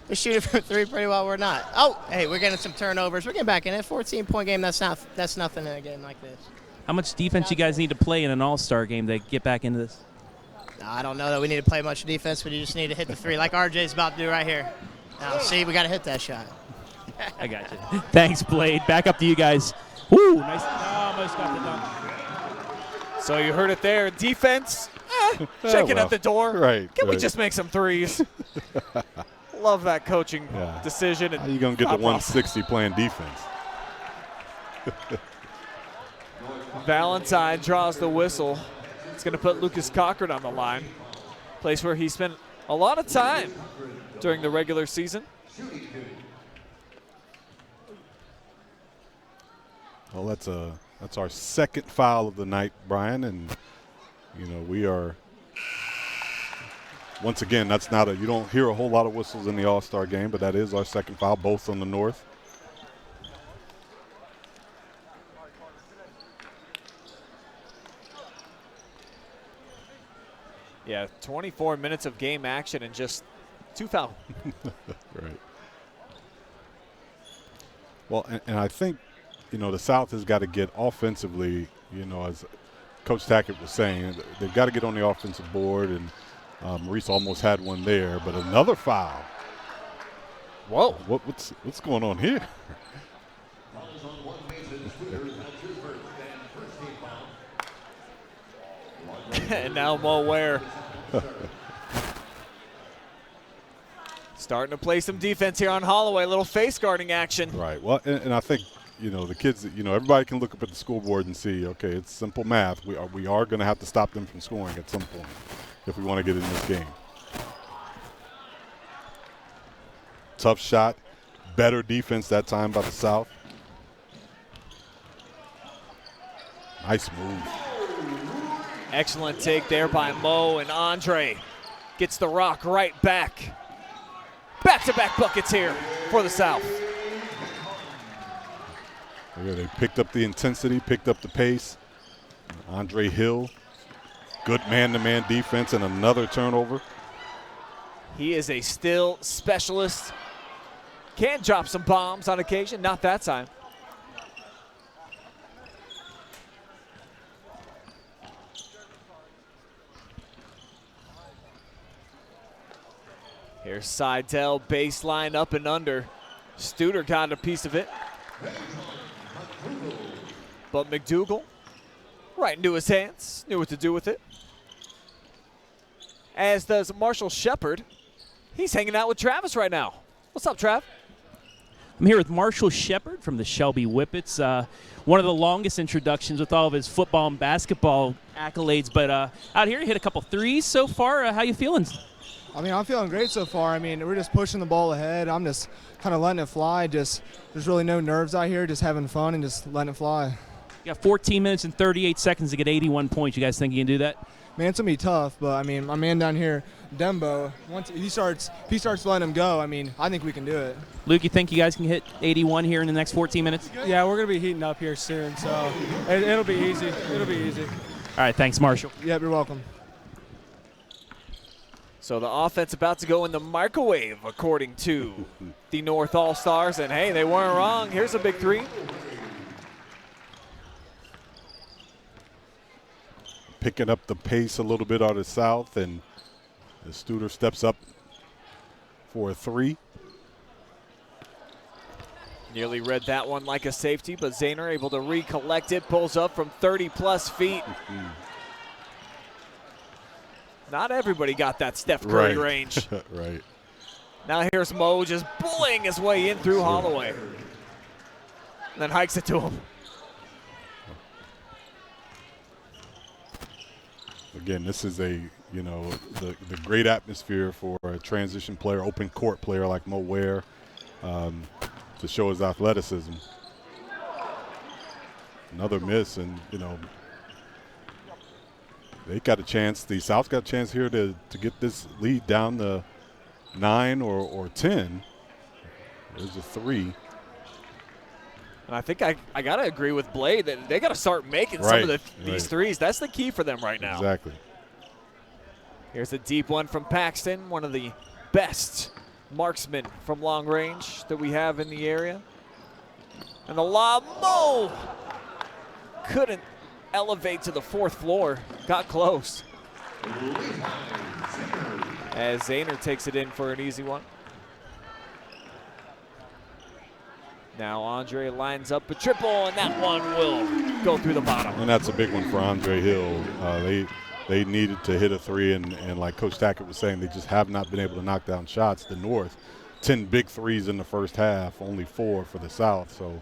Speaker 10: They're shooting from 3 pretty well. We're not. Oh, hey, we're getting some turnovers. We're getting back in it. 14-point game, that's nothing in a game like this.
Speaker 11: How much defense you guys need to play in an all-star game to get back into this?
Speaker 10: No, I don't know that we need to play much defense, but you just need to hit the 3 like RJ's about to do right here. Now, see, we got to hit that shot.
Speaker 11: I got you. Thanks, Blade. Back up to you guys. Woo, nice. Almost got the dunk.
Speaker 1: So you heard it there. Defense, checking at the door.
Speaker 3: Right.
Speaker 1: Can we just make some 3s? Love that coaching decision.
Speaker 3: How you going to get to 160 playing defense?
Speaker 1: Valentine draws the whistle. It's going to put Lucas Cochran on the line. Place where he spent a lot of time during the regular season.
Speaker 3: Well, that's our second foul of the night, Brian, and we are once again, that's not you don't hear a whole lot of whistles in the All-Star game, but that is our second foul, both on the north.
Speaker 1: Yeah, 24 minutes of game action and just 2 fouls.
Speaker 3: Right. Well, and I think, the South has got to get offensively, as Coach Tackett was saying, they've got to get on the offensive board, and Maurice almost had one there, but another foul.
Speaker 1: Whoa.
Speaker 3: What's going on here?
Speaker 1: And now Mo Ware starting to play some defense here on Holloway. A little face guarding action.
Speaker 3: Right. Well, and I think, the kids, everybody can look up at the scoreboard and see, okay, it's simple math. We are going to have to stop them from scoring at some point if we want to get in this game. Tough shot. Better defense that time by the South. Nice move.
Speaker 1: Excellent take there by Mo, and Andre gets the rock right back. Back-to-back buckets here for the South.
Speaker 3: Yeah, they picked up the intensity, picked up the pace. Andre Hill, good man-to-man defense and another turnover.
Speaker 1: He is a still specialist. Can drop some bombs on occasion, not that time. Here's Seidel, baseline up and under. Studer got a piece of it. But McDougal, right into his hands, knew what to do with it. As does Marshall Shepard. He's hanging out with Travis right now. What's up, Trav?
Speaker 11: I'm here with Marshall Shepard from the Shelby Whippets. One of the longest introductions with all of his football and basketball accolades. But out here, you hit a couple threes so far. How you feeling?
Speaker 4: I'm feeling great so far. We're just pushing the ball ahead. I'm just kind of letting it fly. There's really no nerves out here, just having fun and just letting it fly.
Speaker 11: You got 14 minutes and 38 seconds to get 81 points. You guys think you can do that?
Speaker 4: Man, it's going to be tough, but, my man down here, Dembo, once he starts letting him go, I think we can do it.
Speaker 11: Luke, you think you guys can hit 81 here in the next 14 minutes?
Speaker 18: Yeah, we're going to be heating up here soon, so it'll be easy. It'll be easy.
Speaker 11: All right, thanks, Marshall.
Speaker 4: Yep, you're welcome.
Speaker 1: So the offense about to go in the microwave, according to the North All-Stars. And, hey, they weren't wrong. Here's a big three.
Speaker 3: Picking up the pace a little bit out of the South, and the Studer steps up for a three.
Speaker 1: Nearly read that one like a safety, but Zahner able to recollect it, pulls up from 30-plus feet. Not everybody got that Steph Curry range.
Speaker 3: Right.
Speaker 1: Now here's Mo just bullying his way in through Holloway. And then hikes it to him.
Speaker 3: Again, this is the great atmosphere for a transition player, open court player like Mo Ware to show his athleticism. Another miss, and they got a chance. The South's got a chance here to get this lead down to 9 or 10. There's a three.
Speaker 1: And I think I got to agree with Blade that they got to start making some of these threes. That's the key for them right now.
Speaker 3: Exactly.
Speaker 1: Here's a deep one from Paxton, one of the best marksmen from long range that we have in the area. And the lob, Mo couldn't elevate to the fourth floor. Got close. As Zahner takes it in for an easy one. Now Andre lines up a triple, and that one will go through the bottom.
Speaker 3: And that's a big one for Andre Hill. They needed to hit a three, and like Coach Tackett was saying, they just have not been able to knock down shots. The North, 10 big threes in the first half, only 4 for the South. So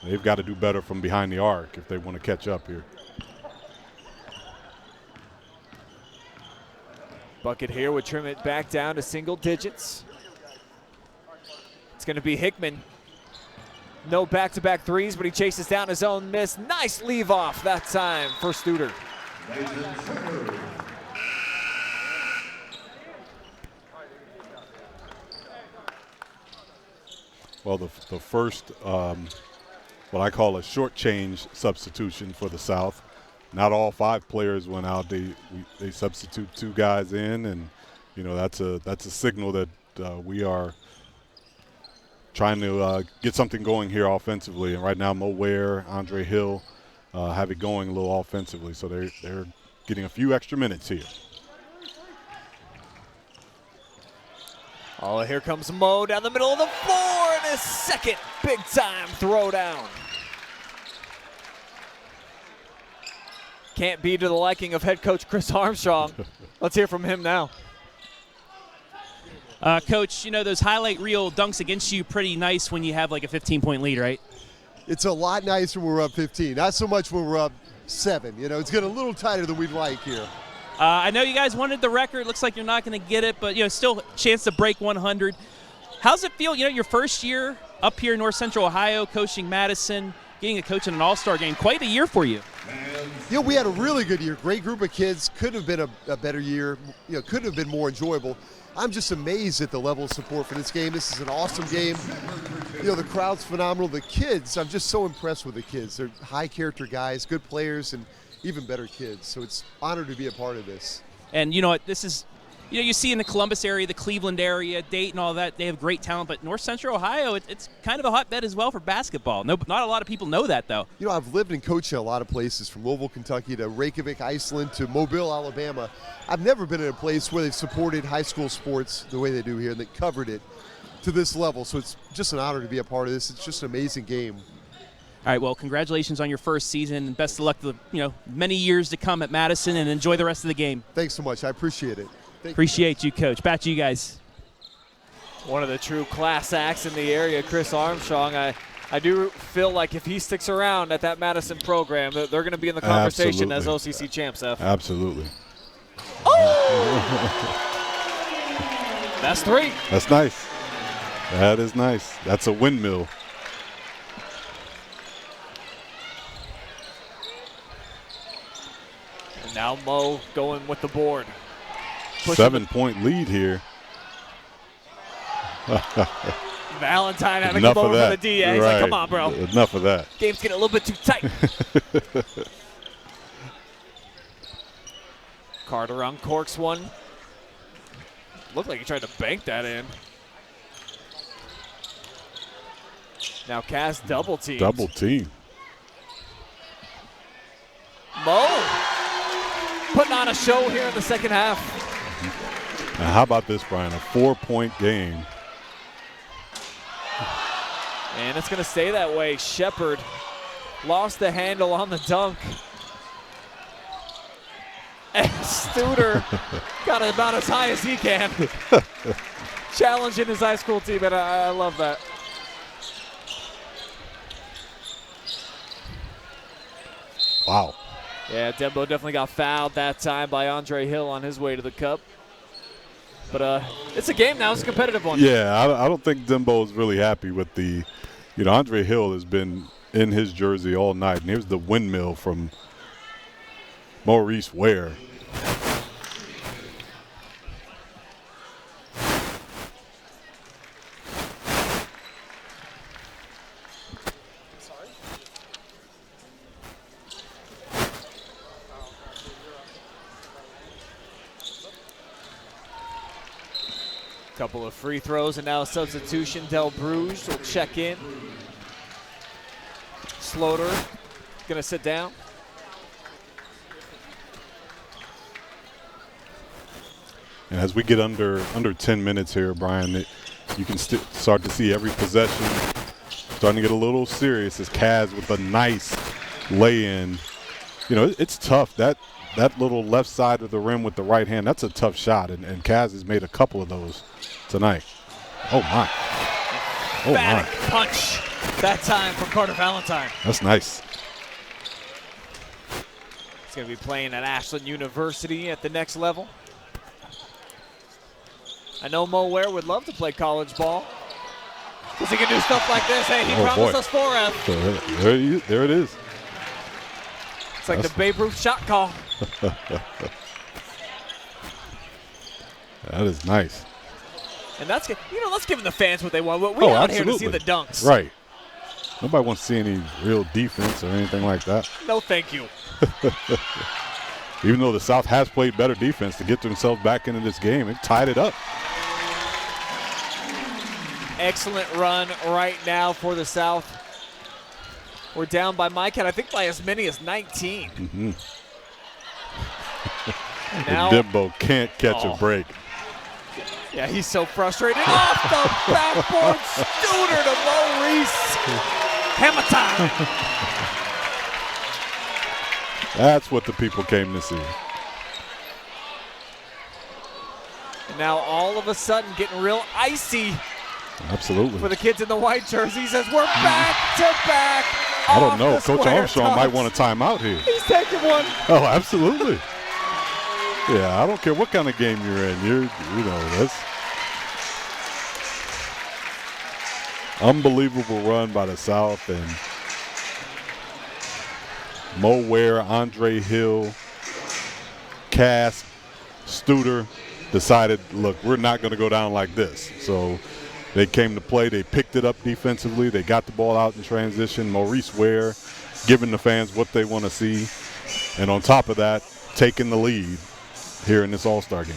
Speaker 3: they've got to do better from behind the arc if they want to catch up here.
Speaker 1: Bucket here would trim it back down to single digits. It's going to be Hickman. No back-to-back threes, but he chases down his own miss. Nice leave off that time for Studer.
Speaker 3: well, the first what I call a short change substitution for the South. Not all 5 players went out. They substitute 2 guys in, and that's a signal that we are trying to get something going here offensively. And right now, Mo Ware, Andre Hill have it going a little offensively, so they're getting a few extra minutes here.
Speaker 1: Oh, here comes Mo down the middle of the floor and his second big-time throwdown. Can't be to the liking of head coach Chris Armstrong. Let's hear from him now.
Speaker 11: Coach, those highlight reel dunks against you pretty nice when you have like a 15-point lead, right?
Speaker 9: It's a lot nicer when we're up 15. Not so much when we're up 7. It's getting a little tighter than we'd like here.
Speaker 11: I know you guys wanted the record. Looks like you're not going to get it, but still a chance to break 100. How's it feel? Your first year up here in North Central Ohio, coaching Madison, getting a coach in an all-star game. Quite a year for you.
Speaker 9: We had a really good year. Great group of kids. Could have been a better year. Could have been more enjoyable. I'm just amazed at the level of support for this game. This is an awesome game. The crowd's phenomenal. The kids, I'm just so impressed with the kids. They're high-character guys, good players, and even better kids. So it's an honor to be a part of this.
Speaker 11: And this is, you see in the Columbus area, the Cleveland area, Dayton, all that, they have great talent. But North Central Ohio, it's kind of a hotbed as well for basketball. Not a lot of people know that, though.
Speaker 9: I've lived and coached in a lot of places, from Louisville, Kentucky to Reykjavik, Iceland to Mobile, Alabama. I've never been in a place where they've supported high school sports the way they do here, and they covered it to this level. So it's just an honor to be a part of this. It's just an amazing game.
Speaker 11: All right, well, congratulations on your first season, and best of luck to many years to come at Madison, and enjoy the rest of the game.
Speaker 9: Thanks so much. I appreciate it.
Speaker 11: Appreciate you, Coach. Back to you guys.
Speaker 1: One of the true class acts in the area, Chris Armstrong. I do feel like if he sticks around at that Madison program, they're going to be in the conversation as OCC champs, F.
Speaker 3: Absolutely.
Speaker 1: Oh! That's 3.
Speaker 3: That's nice. That is nice. That's a windmill.
Speaker 1: And now Mo going with the board.
Speaker 3: 7-point lead here.
Speaker 1: Valentine having to come over for the DA. He's like, come on, bro.
Speaker 3: Enough of that.
Speaker 1: Game's getting a little bit too tight. Carter uncorks one. Looked like he tried to bank that in. Now Cass double teamed.
Speaker 3: Double team.
Speaker 1: Mo putting on a show here in the second half.
Speaker 3: Now how about this, Brian? A 4-point game.
Speaker 1: And it's going to stay that way. Shepard lost the handle on the dunk. And Studer got about as high as he can. Challenging his high school team, and I love that.
Speaker 3: Wow.
Speaker 1: Yeah, Dembo definitely got fouled that time by Andre Hill on his way to the cup. But it's a game now. It's a competitive one.
Speaker 3: Yeah, I don't think Dembo is really happy with the, Andre Hill has been in his jersey all night. And here's the windmill from Maurice Ware.
Speaker 1: Couple of free throws and now a substitution. Del Bruges will check in. Sloter gonna sit down.
Speaker 3: And as we get under 10 minutes here, Brian, you can start to see every possession starting to get a little serious as Kaz with a nice lay-in. It's tough. That little left side of the rim with the right hand, that's a tough shot, and Kaz has made a couple of those tonight. Oh, my. Oh, my.
Speaker 1: Punch that time from Carter Valentine.
Speaker 3: That's nice.
Speaker 1: He's going to be playing at Ashland University at the next level. I know Mo Ware would love to play college ball because he can do stuff like this. Hey, he promised us 4F.
Speaker 3: There it is.
Speaker 1: It's like the Babe Ruth shot call.
Speaker 3: That is nice.
Speaker 1: And that's giving the fans what they want. We're out here to see the dunks.
Speaker 3: Right. Nobody wants to see any real defense or anything like that.
Speaker 1: No, thank you.
Speaker 3: Even though the South has played better defense to get themselves back into this game, it tied it up.
Speaker 1: Excellent run right now for the South. We're down by my count, I think by as many as 19.
Speaker 3: Mm-hmm.
Speaker 1: Now,
Speaker 3: Dimbo can't catch a break.
Speaker 1: Yeah, he's so frustrated. Off the backboard, Studer to Maurice. Hammer time.
Speaker 3: That's what the people came to see.
Speaker 1: And now all of a sudden getting real icy
Speaker 3: Absolutely.
Speaker 1: for the kids in the white jerseys as we're back to back.
Speaker 3: I don't know. Coach Armstrong might want a timeout here.
Speaker 1: He's taking one.
Speaker 3: Oh, absolutely. Yeah, I don't care what kind of game you're in. That's unbelievable run by the South, and Mo Ware, Andre Hill, Cass, Studer decided, look, we're not going to go down like this. So they came to play. They picked it up defensively. They got the ball out in transition. Maurice Ware giving the fans what they want to see. And on top of that, taking the lead here in this All-Star game.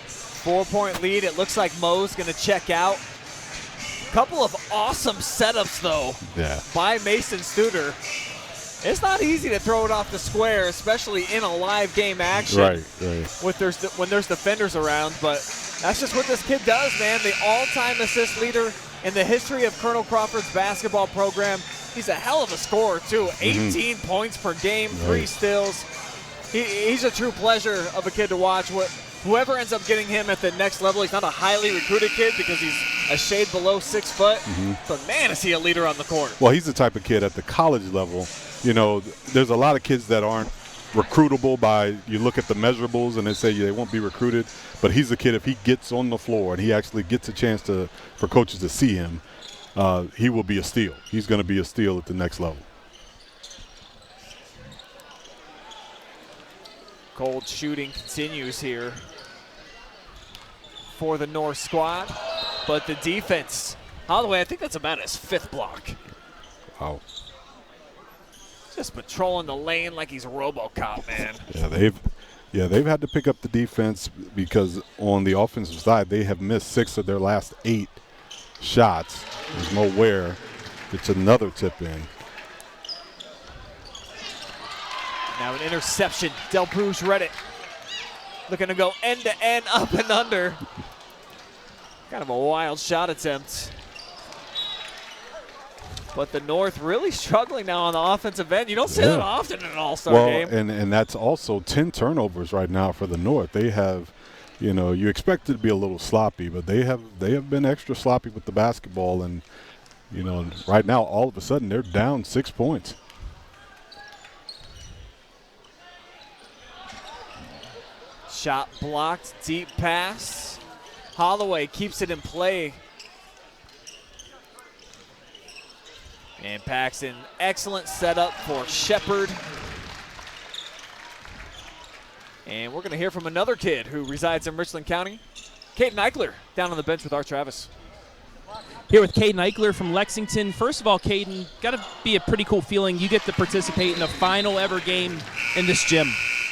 Speaker 1: 4-point lead. It looks like Mo's going to check out. Couple of awesome setups, though, by Mason Studer. It's not easy to throw it off the square, especially in a live game action.
Speaker 3: Right.
Speaker 1: When there's defenders around, but that's just what this kid does, man. The all-time assist leader in the history of Colonel Crawford's basketball program. He's a hell of a scorer, too. 18 points per game, 3 steals. He's a true pleasure of a kid to watch. Whoever ends up getting him at the next level, he's not a highly recruited kid because he's a shade below 6 foot. But, man, is he a leader on the court.
Speaker 3: Well, he's the type of kid at the college level. There's a lot of kids that aren't recruitable by, you look at the measurables and they say they won't be recruited. But he's the kid, if he gets on the floor and he actually gets a chance for coaches to see him, he will be a steal. He's going to be a steal at the next level.
Speaker 1: Cold shooting continues here for the North squad. But the defense, Holloway, I think that's about his 5th block.
Speaker 3: Wow.
Speaker 1: Just patrolling the lane like he's RoboCop, man.
Speaker 3: They've had to pick up the defense because on the offensive side, they have missed 6 of their last 8 shots. There's Mo Ware. It's another tip in.
Speaker 1: Now an interception. Del Bruges read it. Looking to go end-to-end, up and under. Kind of a wild shot attempt. But the North really struggling now on the offensive end. You don't see that often in an all-star game.
Speaker 3: And that's also 10 turnovers right now for the North. They have, you expect it to be a little sloppy, but they have been extra sloppy with the basketball. And, right now, all of a sudden, they're down 6 points.
Speaker 1: Shot blocked, deep pass. Holloway keeps it in play. And Paxton, excellent setup for Shepard. And we're going to hear from another kid who resides in Richland County. Caden Eichler down on the bench with our Travis.
Speaker 11: Here with Caden Eichler from Lexington. First of all, Caden, got to be a pretty cool feeling. You get to participate in the final ever game in this gym.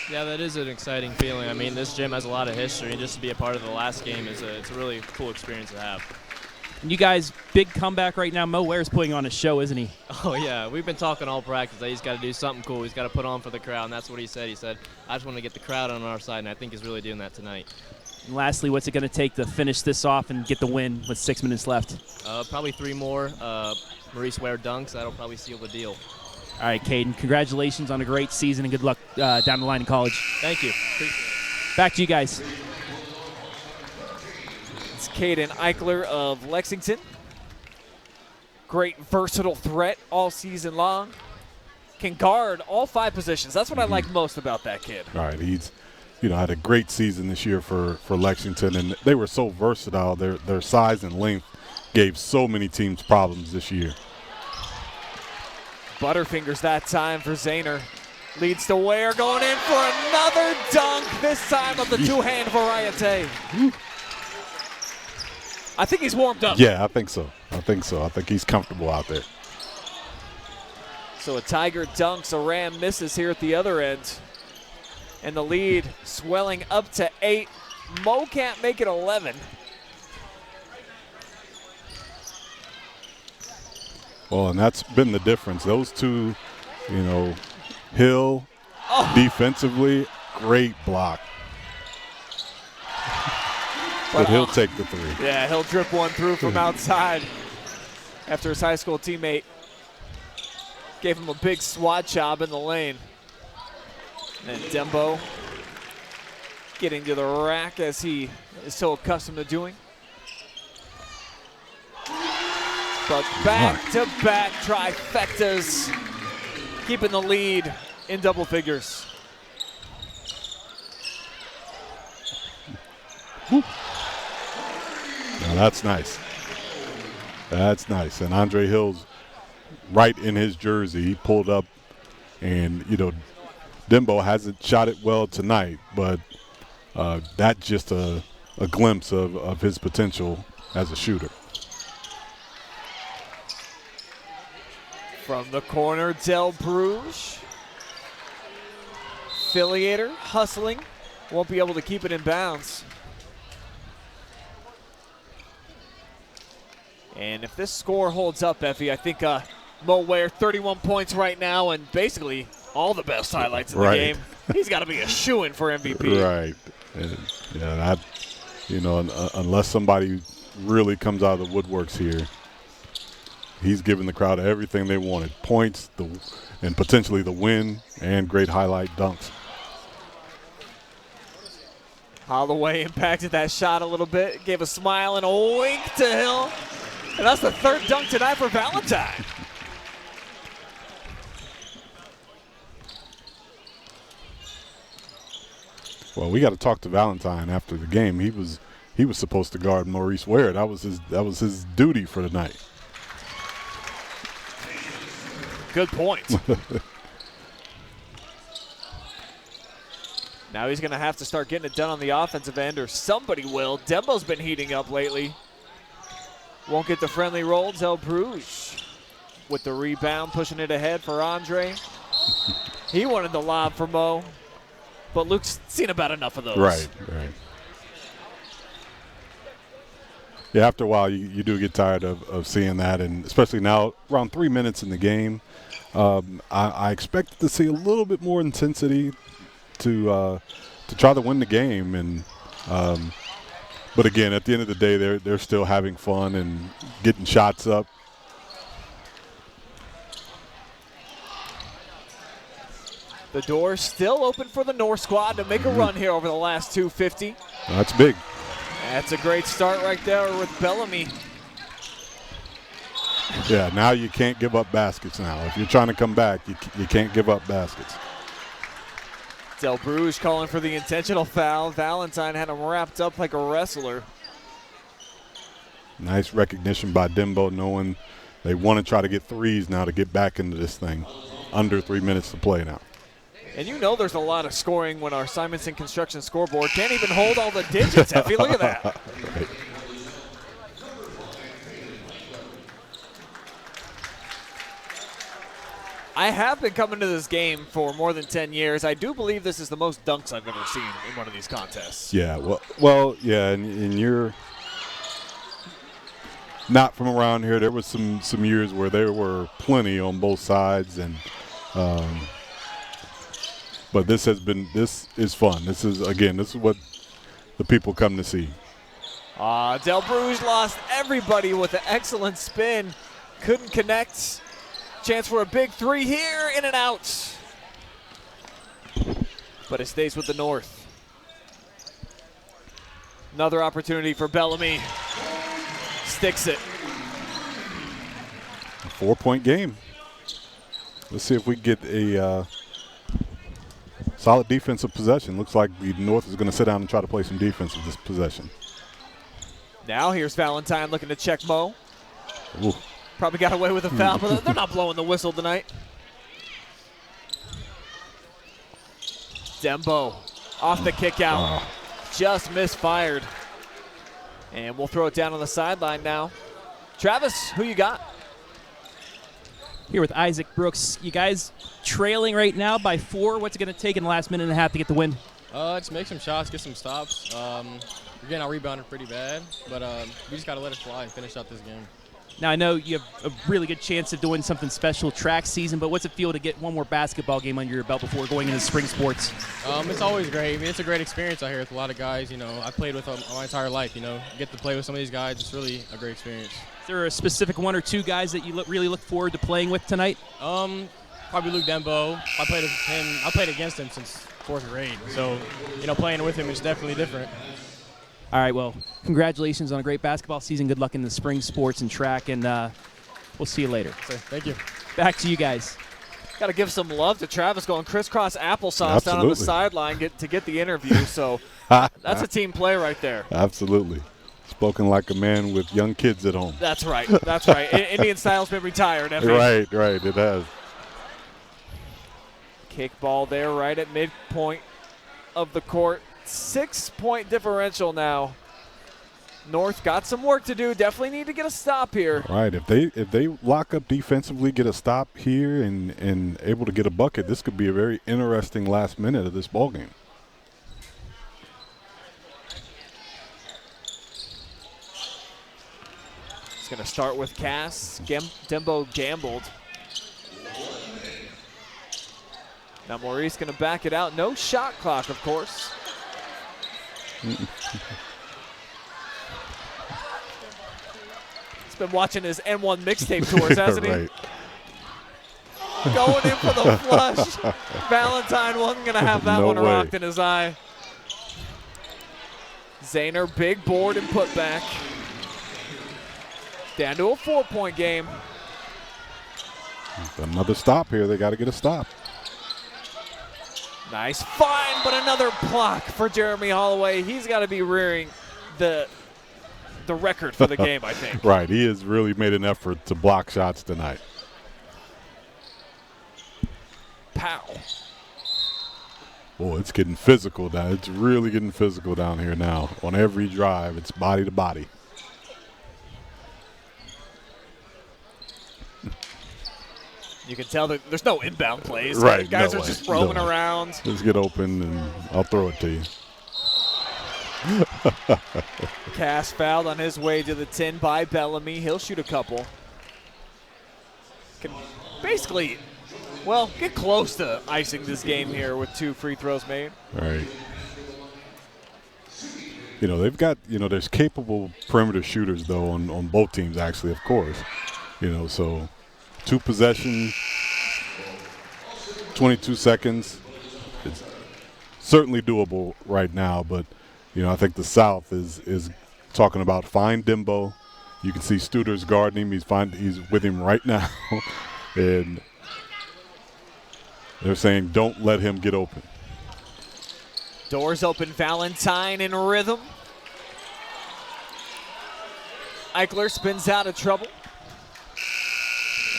Speaker 2: Yeah, that is an exciting feeling. I mean, this gym has a lot of history, and just to be a part of the last game it's a really cool experience to have.
Speaker 11: And you guys, big comeback right now. Mo Ware's putting on a show, isn't he?
Speaker 2: Oh, yeah. We've been talking all practice that he's got to do something cool. He's got to put on for the crowd, and that's what he said. He said, I just want to get the crowd on our side, and I think he's really doing that tonight.
Speaker 11: And lastly, what's it going to take to finish this off and get the win with 6 minutes left?
Speaker 2: Probably 3 more Maurice Ware dunks. That'll probably seal the deal.
Speaker 11: All right, Caden, congratulations on a great season and good luck down the line in college.
Speaker 2: Thank you. Appreciate it.
Speaker 11: Back to you guys.
Speaker 1: It's Caden Eichler of Lexington. Great versatile threat all season long. Can guard all 5 positions. That's what I like most about that kid.
Speaker 3: All right, he's had a great season this year for Lexington, and they were so versatile. Their size and length gave so many teams problems this year.
Speaker 1: Butterfingers that time for Zahner. Leads to Ware going in for another dunk, this time of the two-hand variety. I think he's warmed up.
Speaker 3: Yeah, I think so. I think he's comfortable out there.
Speaker 1: So a Tiger dunks, a Ram misses here at the other end. And the lead swelling up to 8. Mo can't make it 11.
Speaker 3: Well, and that's been the difference. Those two, Hill defensively, great block. But he'll take the 3.
Speaker 1: Yeah, he'll drip one through from outside after his high school teammate gave him a big swat job in the lane. And Dembo getting to the rack as he is so accustomed to doing. But back-to-back trifectas, keeping the lead in double figures.
Speaker 3: Now that's nice. That's nice. And Andre Hill's right in his jersey. He pulled up, and, Dembo hasn't shot it well tonight, but that's just a glimpse of his potential as a shooter.
Speaker 1: From the corner, Del Bruges. Affiliator hustling. Won't be able to keep it in bounds. And if this score holds up, Effie, I think Mo Ware, 31 points right now, and basically all the best highlights in the game. He's got to be a shoo-in for MVP.
Speaker 3: Right. And, unless somebody really comes out of the woodworks here, he's giving the crowd everything they wanted. Points, and potentially the win, and great highlight dunks.
Speaker 1: Holloway impacted that shot a little bit, gave a smile and a wink to Hill. And that's the 3rd dunk tonight for Valentine.
Speaker 3: Well, we got to talk to Valentine after the game. He was supposed to guard Maurice Ware. That was his duty for the night.
Speaker 1: Good point. Now he's going to have to start getting it done on the offensive end, or somebody will. Dembo's been heating up lately. Won't get the friendly roll. Del Bruges with the rebound, pushing it ahead for Andre. He wanted the lob for Mo, but Luke's seen about enough of those.
Speaker 3: Right. Yeah, after a while, you do get tired of seeing that, and especially now, around 3 minutes in the game, I expected to see a little bit more intensity to try to win the game, and but again, at the end of the day, they're still having fun and getting shots up.
Speaker 1: The door still open for the North squad to make a run here over the last 2:50.
Speaker 3: That's big.
Speaker 1: That's a great start right there with Bellamy.
Speaker 3: Yeah, now you can't give up baskets now. If you're trying to come back, you can't give up baskets.
Speaker 1: Del Bruges calling for the intentional foul. Valentine had him wrapped up like a wrestler.
Speaker 3: Nice recognition by Dembo, knowing they want to try to get threes now to get back into this thing. Under 3 minutes to play now.
Speaker 1: And there's a lot of scoring when our Simonson construction scoreboard can't even hold all the digits. Effie, look at that.
Speaker 3: Right.
Speaker 1: I have been coming to this game for more than 10 years. I do believe this is the most dunks I've ever seen in one of these contests.
Speaker 3: Yeah, well, yeah, and you're not from around here. There was some years where there were plenty on both sides, and but this is fun. This is what the people come to see.
Speaker 1: Del Bruges lost everybody with an excellent spin. Couldn't connect. Chance for a big 3 here, in and out. But it stays with the North. Another opportunity for Bellamy. Sticks it.
Speaker 3: A 4-point game. Let's see if we get a solid defensive possession. Looks like the North is going to sit down and try to play some defense with this possession.
Speaker 1: Now here's Valentine looking to check Mo.
Speaker 3: Ooh.
Speaker 1: Probably got away with a foul, but they're not blowing the whistle tonight. Dembo off the kick out. Just misfired. And we'll throw it down on the sideline now. Travis, who you got?
Speaker 11: Here with Isaac Brooks. You guys trailing right now by 4. What's it going to take in the last minute and a half to get the win?
Speaker 2: Just make some shots, get some stops. We're getting out-rebounded pretty bad, but we just got to let it fly and finish out this game.
Speaker 11: Now, I know you have a really good chance of doing something special track season, but what's it feel to get one more basketball game under your belt before going into spring sports?
Speaker 2: It's always great. I mean, it's a great experience out here with a lot of guys, I played with my entire life, Get to play with some of these guys. It's really a great experience.
Speaker 11: Is there a specific 1 or 2 guys that you really look forward to playing with tonight?
Speaker 2: Probably Luke Dembo. I played against him since 4th grade, so, playing with him is definitely different.
Speaker 11: All right, well, congratulations on a great basketball season. Good luck in the spring sports and track, and we'll see you later.
Speaker 2: Thank you.
Speaker 11: Back to you guys.
Speaker 1: Got to give some love to Travis going crisscross applesauce down on the sideline to get the interview. So that's a team play right there.
Speaker 3: Absolutely. Spoken like a man with young kids at home.
Speaker 1: That's right. That's right. Indian style's been retired. Effie.
Speaker 3: Right. It has.
Speaker 1: Kick ball there right at midpoint of the court. 6-point differential now. North got some work to do. Definitely need to get a stop here.
Speaker 3: Right. If they lock up defensively, get a stop here, and able to get a bucket, this could be a very interesting last minute of this ball game.
Speaker 1: It's going to start with Cass. Dembo gambled. Now Maurice going to back it out. No shot clock, of course. He's been watching his N1 mixtape tours, hasn't he? Going in for the flush. Valentine wasn't going to have that one rocked in his eye. Zahner, big board and put back. Down to a 4-point game.
Speaker 3: Another stop here. They got to get a stop.
Speaker 1: Nice find, but another block for Jeremy Holloway. He's got to be rearing the record for the game, I think.
Speaker 3: Right. He has really made an effort to block shots tonight.
Speaker 1: Pow.
Speaker 3: Boy, it's getting physical now. It's really getting physical down here now. On every drive, it's body to body.
Speaker 1: You can tell that there's no inbound plays.
Speaker 3: Right.
Speaker 1: Guys are just roaming around.
Speaker 3: Let's get open, and I'll throw it to you.
Speaker 1: Cass fouled on his way to the 10 by Bellamy. He'll shoot a couple. Can basically, well, get close to icing this game here with 2 free throws made.
Speaker 3: Right. They've got, there's capable perimeter shooters, though, on both teams, actually, of course. So 2 possessions, 22 seconds. It's certainly doable right now, but, I think the South is talking about find Dembo. You can see Studer's guarding him. He's with him right now. And they're saying don't let him get open.
Speaker 1: Doors open, Valentine in rhythm. Eichler spins out of trouble.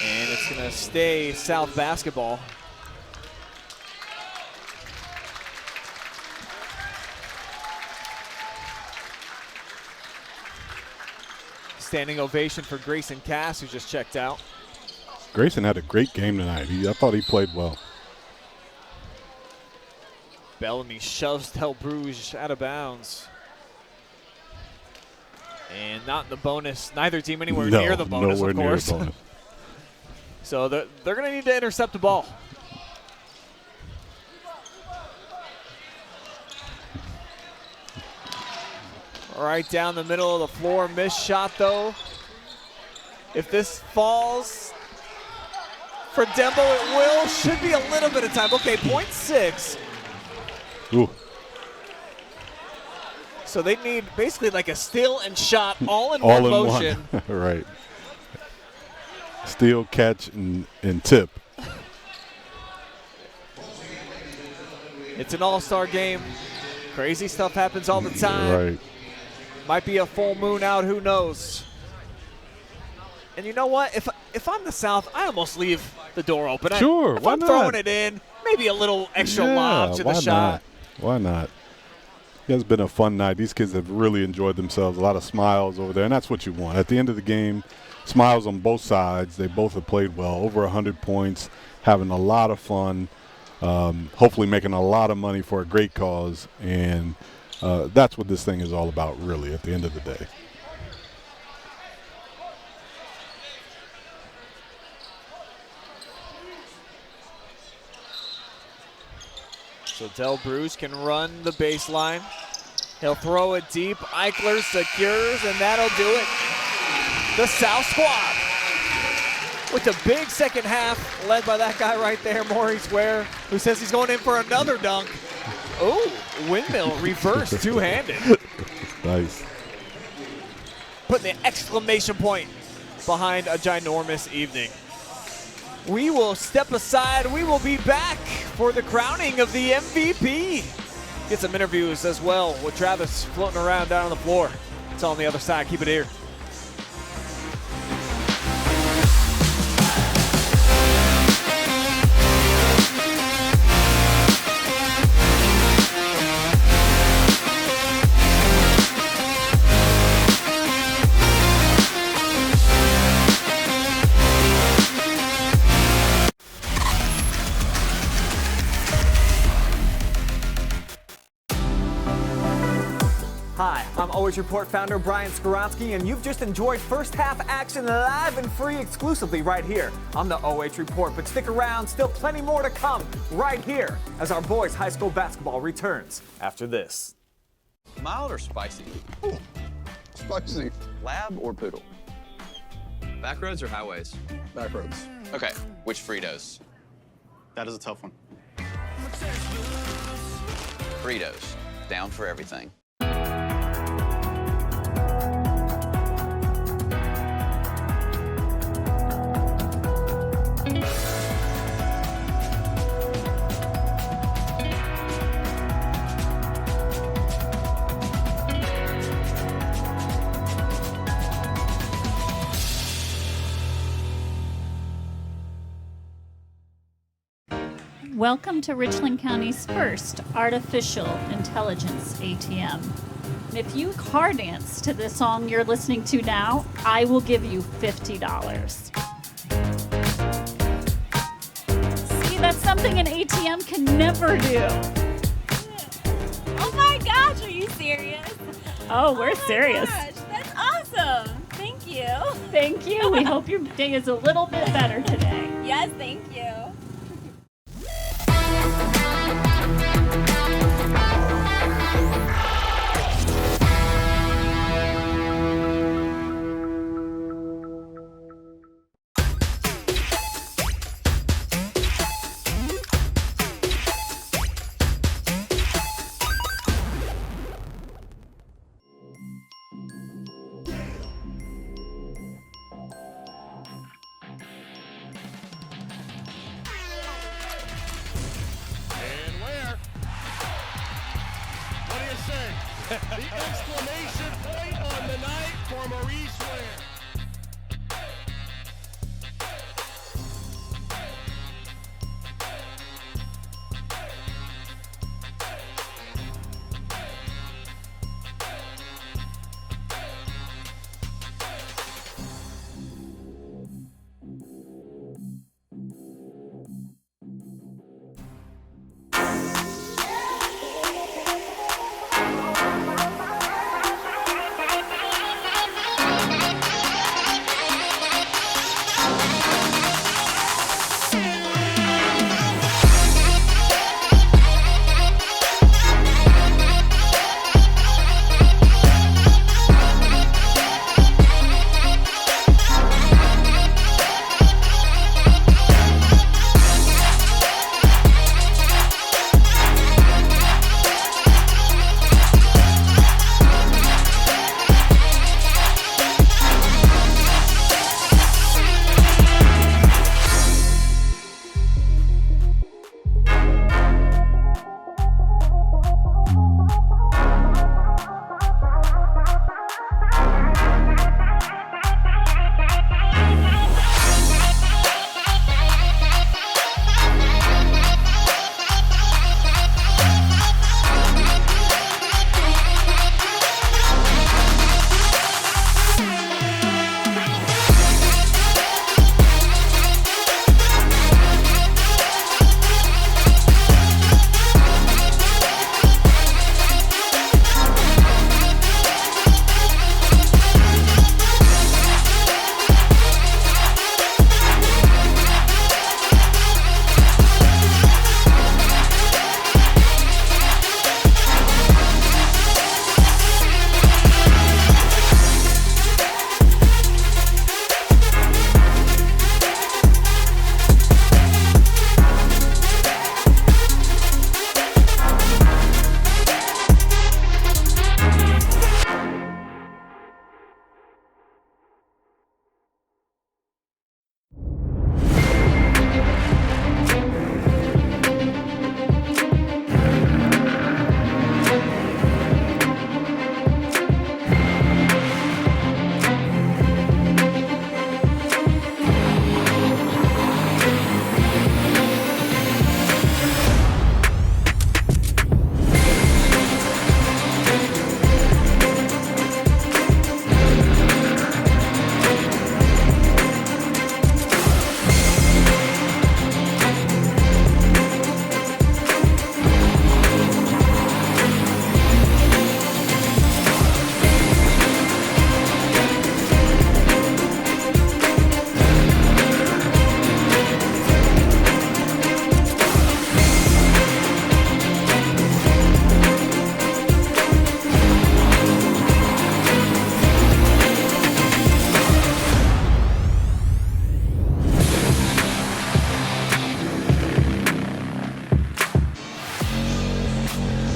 Speaker 1: And it's going to stay South basketball. Standing ovation for Grayson Cass, who just checked out.
Speaker 3: Grayson had a great game tonight. I thought he played well.
Speaker 1: Bellamy shoves Del Bruges out of bounds. And not in the bonus. Neither team anywhere near the bonus, of course.
Speaker 3: Near the bonus.
Speaker 1: So they're going to need to intercept the ball. Right down the middle of the floor. Missed shot, though. If this falls for Dembo, it will. Should be a little bit of time. Okay, 0.6.
Speaker 3: Ooh.
Speaker 1: So they need basically like a steal and shot all in one motion.
Speaker 3: Right. Steal, catch, and tip.
Speaker 1: It's an all-star game. Crazy stuff happens all the time.
Speaker 3: Right.
Speaker 1: Might be a full moon out, who knows? And you know what? If I'm the South, I almost leave the door open.
Speaker 3: Sure,
Speaker 1: if I'm throwing it in, maybe a little extra lob to the shot.
Speaker 3: Why not? It's been a fun night. These kids have really enjoyed themselves. A lot of smiles over there, and that's what you want. At the end of the game, smiles on both sides. They both have played well, over 100 points, having a lot of fun, hopefully making a lot of money for a great cause, and that's what this thing is all about, really, at the end of the day.
Speaker 1: So Del Bruce can run the baseline. He'll throw it deep. Eichler secures, and that'll do it. The South squad with a big second half, led by that guy right there, Maurice Ware, who says he's going in for another dunk. Oh, windmill reverse, two-handed.
Speaker 3: Nice.
Speaker 1: Putting the exclamation point behind a ginormous evening. We will step aside. We will be back for the crowning of the MVP. Get some interviews as well with Travis floating around down on the floor. It's all on the other side. Keep it here. Hi, I'm OH.Report founder Brian Skowronski, and you've just enjoyed first half action live and free exclusively right here on the OH.Report. But stick around, still plenty more to come right here as our boys high school basketball returns after this.
Speaker 8: Mild or spicy?
Speaker 9: Ooh, spicy.
Speaker 8: Lab or poodle? Back roads or highways?
Speaker 9: Back roads.
Speaker 8: Okay, which Fritos?
Speaker 22: That is a tough one.
Speaker 8: Fritos, down for everything.
Speaker 5: Welcome to Richland County's first artificial intelligence ATM. If you car dance to the song you're listening to now, I will give you $50. See, that's something an ATM can never do.
Speaker 6: Oh my gosh, are you serious?
Speaker 5: Oh, we're serious.
Speaker 6: Gosh, that's awesome. Thank you.
Speaker 5: Thank you. We hope your day is a little bit better today.
Speaker 6: Yes, thank you.
Speaker 7: The exclamation point on the night for Maurice Ware.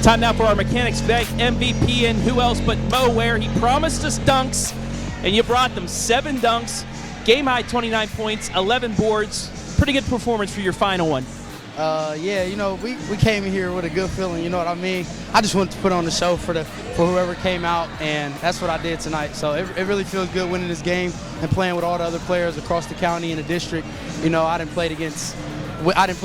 Speaker 11: Time now for our Mechanics Bank MVP, and who else but Mo Ware. He promised us dunks, and you brought them 7 dunks, game high 29 points, 11 boards. Pretty good performance for your final one.
Speaker 12: Yeah, you know, we came in here with a good feeling, you know what I mean? I just wanted to put on the show for whoever came out, and that's what I did tonight. So it really feels good winning this game and playing with all the other players across the county and the district. You know, I didn't play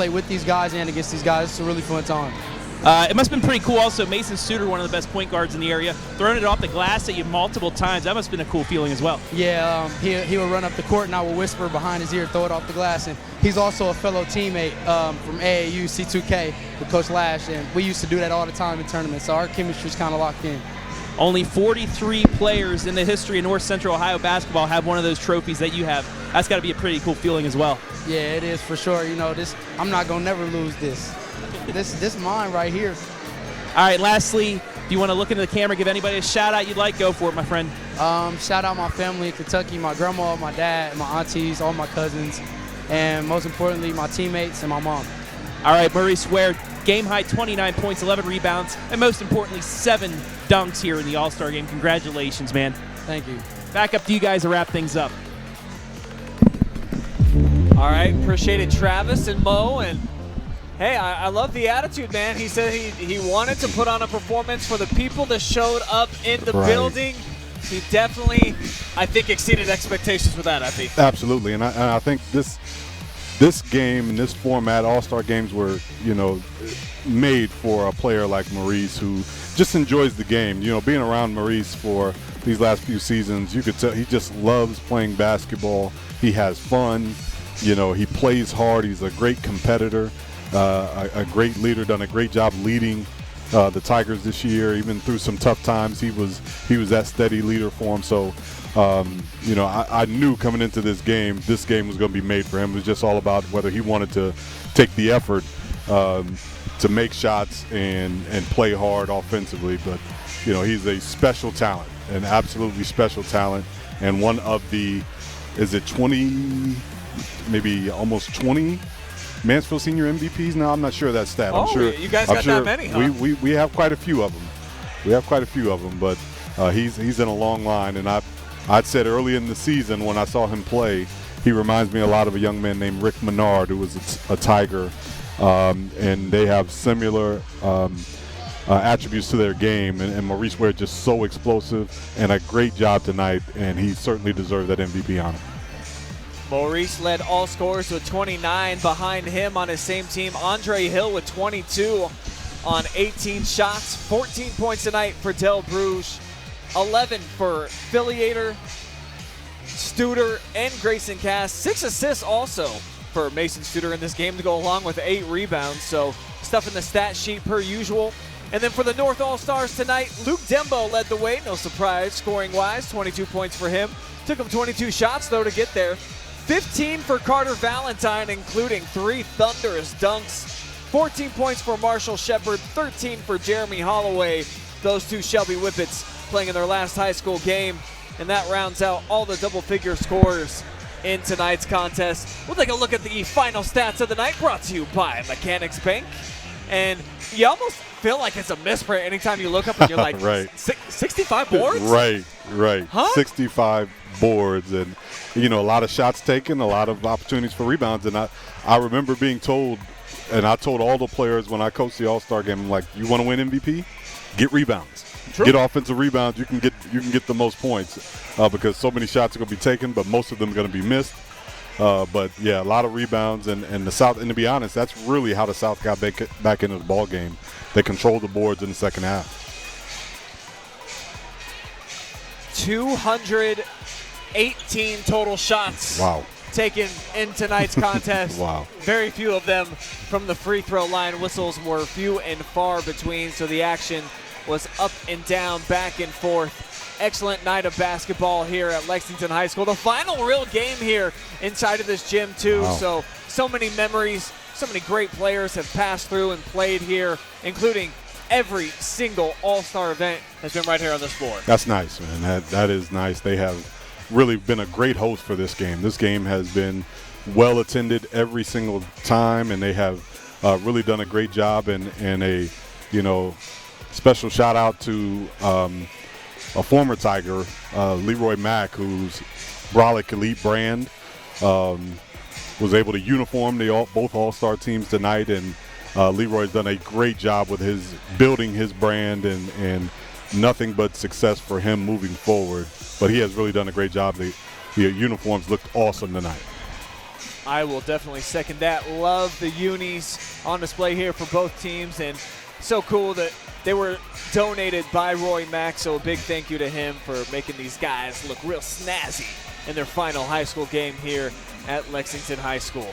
Speaker 12: with these guys and against these guys. It's a really fun time.
Speaker 11: It must have been pretty cool also. Mason Studer, one of the best point guards in the area, throwing it off the glass at you multiple times. That must have been a cool feeling as well.
Speaker 12: Yeah, he would run up the court and I would whisper behind his ear, throw it off the glass. And he's also a fellow teammate from AAU C2K with Coach Lash, and we used to do that all the time in tournaments, so our chemistry's kind of locked in.
Speaker 11: Only 43 players in the history of North Central Ohio basketball have one of those trophies that you have. That's got to be a pretty cool feeling as well.
Speaker 12: Yeah, it is for sure. You know, I'm not going to never lose this. This mine right here.
Speaker 11: All right, lastly, if you want to look into the camera, give anybody a shout-out you'd like, go for it, my friend.
Speaker 12: Shout out my family in Kentucky, my grandma, my dad, my aunties, all my cousins, and most importantly, my teammates and my mom.
Speaker 11: All right, Maurice Ware, game high 29 points, 11 rebounds, and most importantly, 7 dunks here in the All-Star game. Congratulations, man.
Speaker 12: Thank you.
Speaker 11: Back up to you guys to wrap things up.
Speaker 1: All right, appreciate it, Travis and Mo, and hey, I love the attitude, man. He said he wanted to put on a performance for the people that showed up in the building. He definitely, I think, exceeded expectations with that, Effie.
Speaker 3: Absolutely, and I think this game and this format, All-Star games, were, you know, made for a player like Maurice who just enjoys the game. You know, being around Maurice for these last few seasons, you could tell he just loves playing basketball. He has fun. You know, he plays hard. He's a great competitor. A great leader, done a great job leading the Tigers this year, even through some tough times. He was that steady leader for him. So, you know, I knew coming into this game was going to be made for him. It was just all about whether he wanted to take the effort to make shots and play hard offensively. But, you know, he's a special talent, an absolutely special talent, and one of the, is it 20, maybe almost 20 Mansfield Senior MVPs now? I'm not sure of that stat. I'm sure
Speaker 1: you guys got that many, huh?
Speaker 3: We have quite a few of them. But he's in a long line, and I'd said early in the season when I saw him play, he reminds me a lot of a young man named Rick Menard, who was a Tiger, and they have similar attributes to their game. And Maurice Ware just so explosive, and a great job tonight, and he certainly deserved that MVP honor.
Speaker 1: Maurice led all scorers with 29. Behind him on his same team, Andre Hill with 22 on 18 shots. 14 points tonight for Del Bruges. 11 for Filiator, Studer, and Grayson Cass. 6 assists also for Mason Studer in this game to go along with 8 rebounds. So stuff in the stat sheet per usual. And then for the North All-Stars tonight, Luke Dembo led the way. No surprise, scoring-wise, 22 points for him. Took him 22 shots, though, to get there. 15 for Carter Valentine, including 3 thunderous dunks. 14 points for Marshall Shepard, 13 for Jeremy Holloway. Those two Shelby Whippets playing in their last high school game. And that rounds out all the double-figure scores in tonight's contest. We'll take a look at the final stats of the night, brought to you by Mechanics Bank. And you almost feel like it's a misprint anytime you look up and you're like,
Speaker 3: right.
Speaker 1: 65 boards?
Speaker 3: Right.
Speaker 1: Huh?
Speaker 3: 65 boards, and, you know, a lot of shots taken, a lot of opportunities for rebounds. And I remember being told, and I told all the players when I coached the All-Star game, I'm like, you want to win MVP? Get rebounds.
Speaker 1: True.
Speaker 3: Get offensive rebounds. You can get the most points because so many shots are going to be taken, but most of them are going to be missed. But yeah, a lot of rebounds, and the South. And to be honest, that's really how the South got back into the ball game. They controlled the boards in the second half.
Speaker 1: 218 total shots.
Speaker 3: Wow.
Speaker 1: Taken in tonight's contest.
Speaker 3: Wow.
Speaker 1: Very few of them from the free throw line. Whistles were few and far between, so the action was up and down, back and forth. Excellent night of basketball here at Lexington High School. The final real game here inside of this gym, too.
Speaker 3: Wow.
Speaker 1: So many memories. So many great players have passed through and played here, including every single All-Star event has been right here on this floor.
Speaker 3: That's nice, man. That is nice. They have really been a great host for this game. This game has been well attended every single time, and they have really done a great job in a, you know, special shout out to a former Tiger, Leroy Mack, whose Brolic Elite brand was able to uniform both All-Star teams tonight, and Leroy's done a great job with building his brand, and nothing but success for him moving forward. But he has really done a great job. The uniforms looked awesome tonight.
Speaker 1: I will definitely second that. Love the unis on display here for both teams, and so cool that they were donated by Roy Mack, so a big thank you to him for making these guys look real snazzy in their final high school game here at Lexington High School.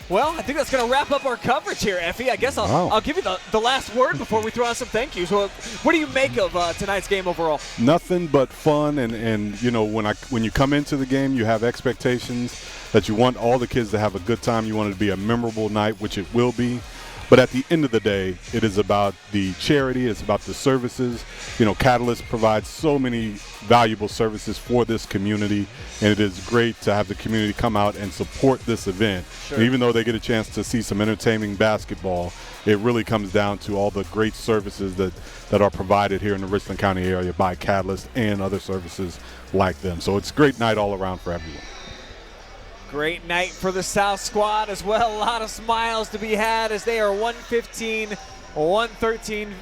Speaker 1: Well, I think that's going to wrap up our coverage here, Effie. I guess I'll give you the last word before we throw out some thank yous. Well, what do you make of tonight's game overall?
Speaker 3: Nothing but fun, and you know, when you come into the game, you have expectations that you want all the kids to have a good time. You want it to be a memorable night, which it will be. But at the end of the day, it is about the charity. It's about the services. You know, Catalyst provides so many valuable services for this community, and it is great to have the community come out and support this event.
Speaker 1: Sure.
Speaker 3: And even though they get a chance to see some entertaining basketball, it really comes down to all the great services that are provided here in the Richland County area by Catalyst and other services like them. So it's a great night all around for everyone.
Speaker 1: Great night for the South squad as well. A lot of smiles to be had as they are 115-113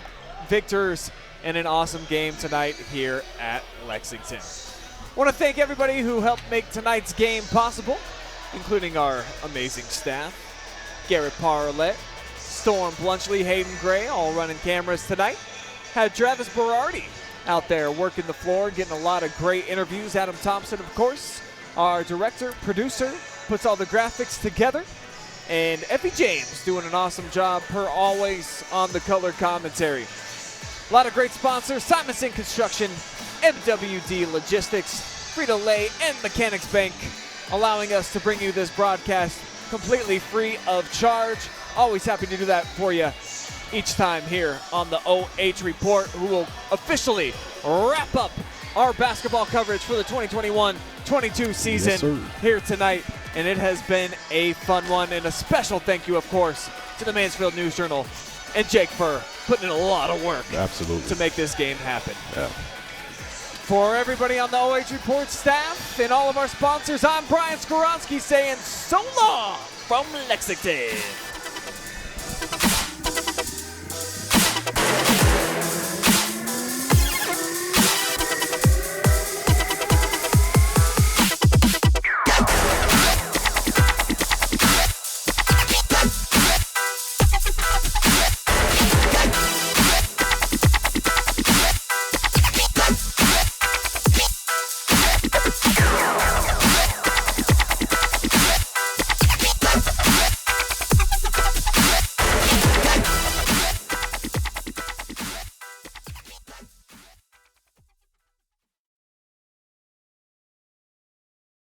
Speaker 1: victors in an awesome game tonight here at Lexington. I want to thank everybody who helped make tonight's game possible, including our amazing staff. Garrett Parlett, Storm Blunchley, Hayden Gray, all running cameras tonight. Had Travis Berardi out there working the floor, getting a lot of great interviews. Adam Thompson, of course, our director, producer, puts all the graphics together. And Effie James doing an awesome job, per always, on the color commentary. A lot of great sponsors: Simonson Construction, MWD Logistics, Frito-Lay, and Mechanics Bank, allowing us to bring you this broadcast completely free of charge. Always happy to do that for you each time here on the OH.Report, who will officially wrap up our basketball coverage for the 2021-22 season here tonight. And it has been a fun one. And a special thank you, of course, to the Mansfield News Journal and Jake Furr, putting in a lot of work to make this game happen.
Speaker 3: Yeah.
Speaker 1: For everybody on the OH.Report staff and all of our sponsors, I'm Brian Skowronski saying so long from Lexington.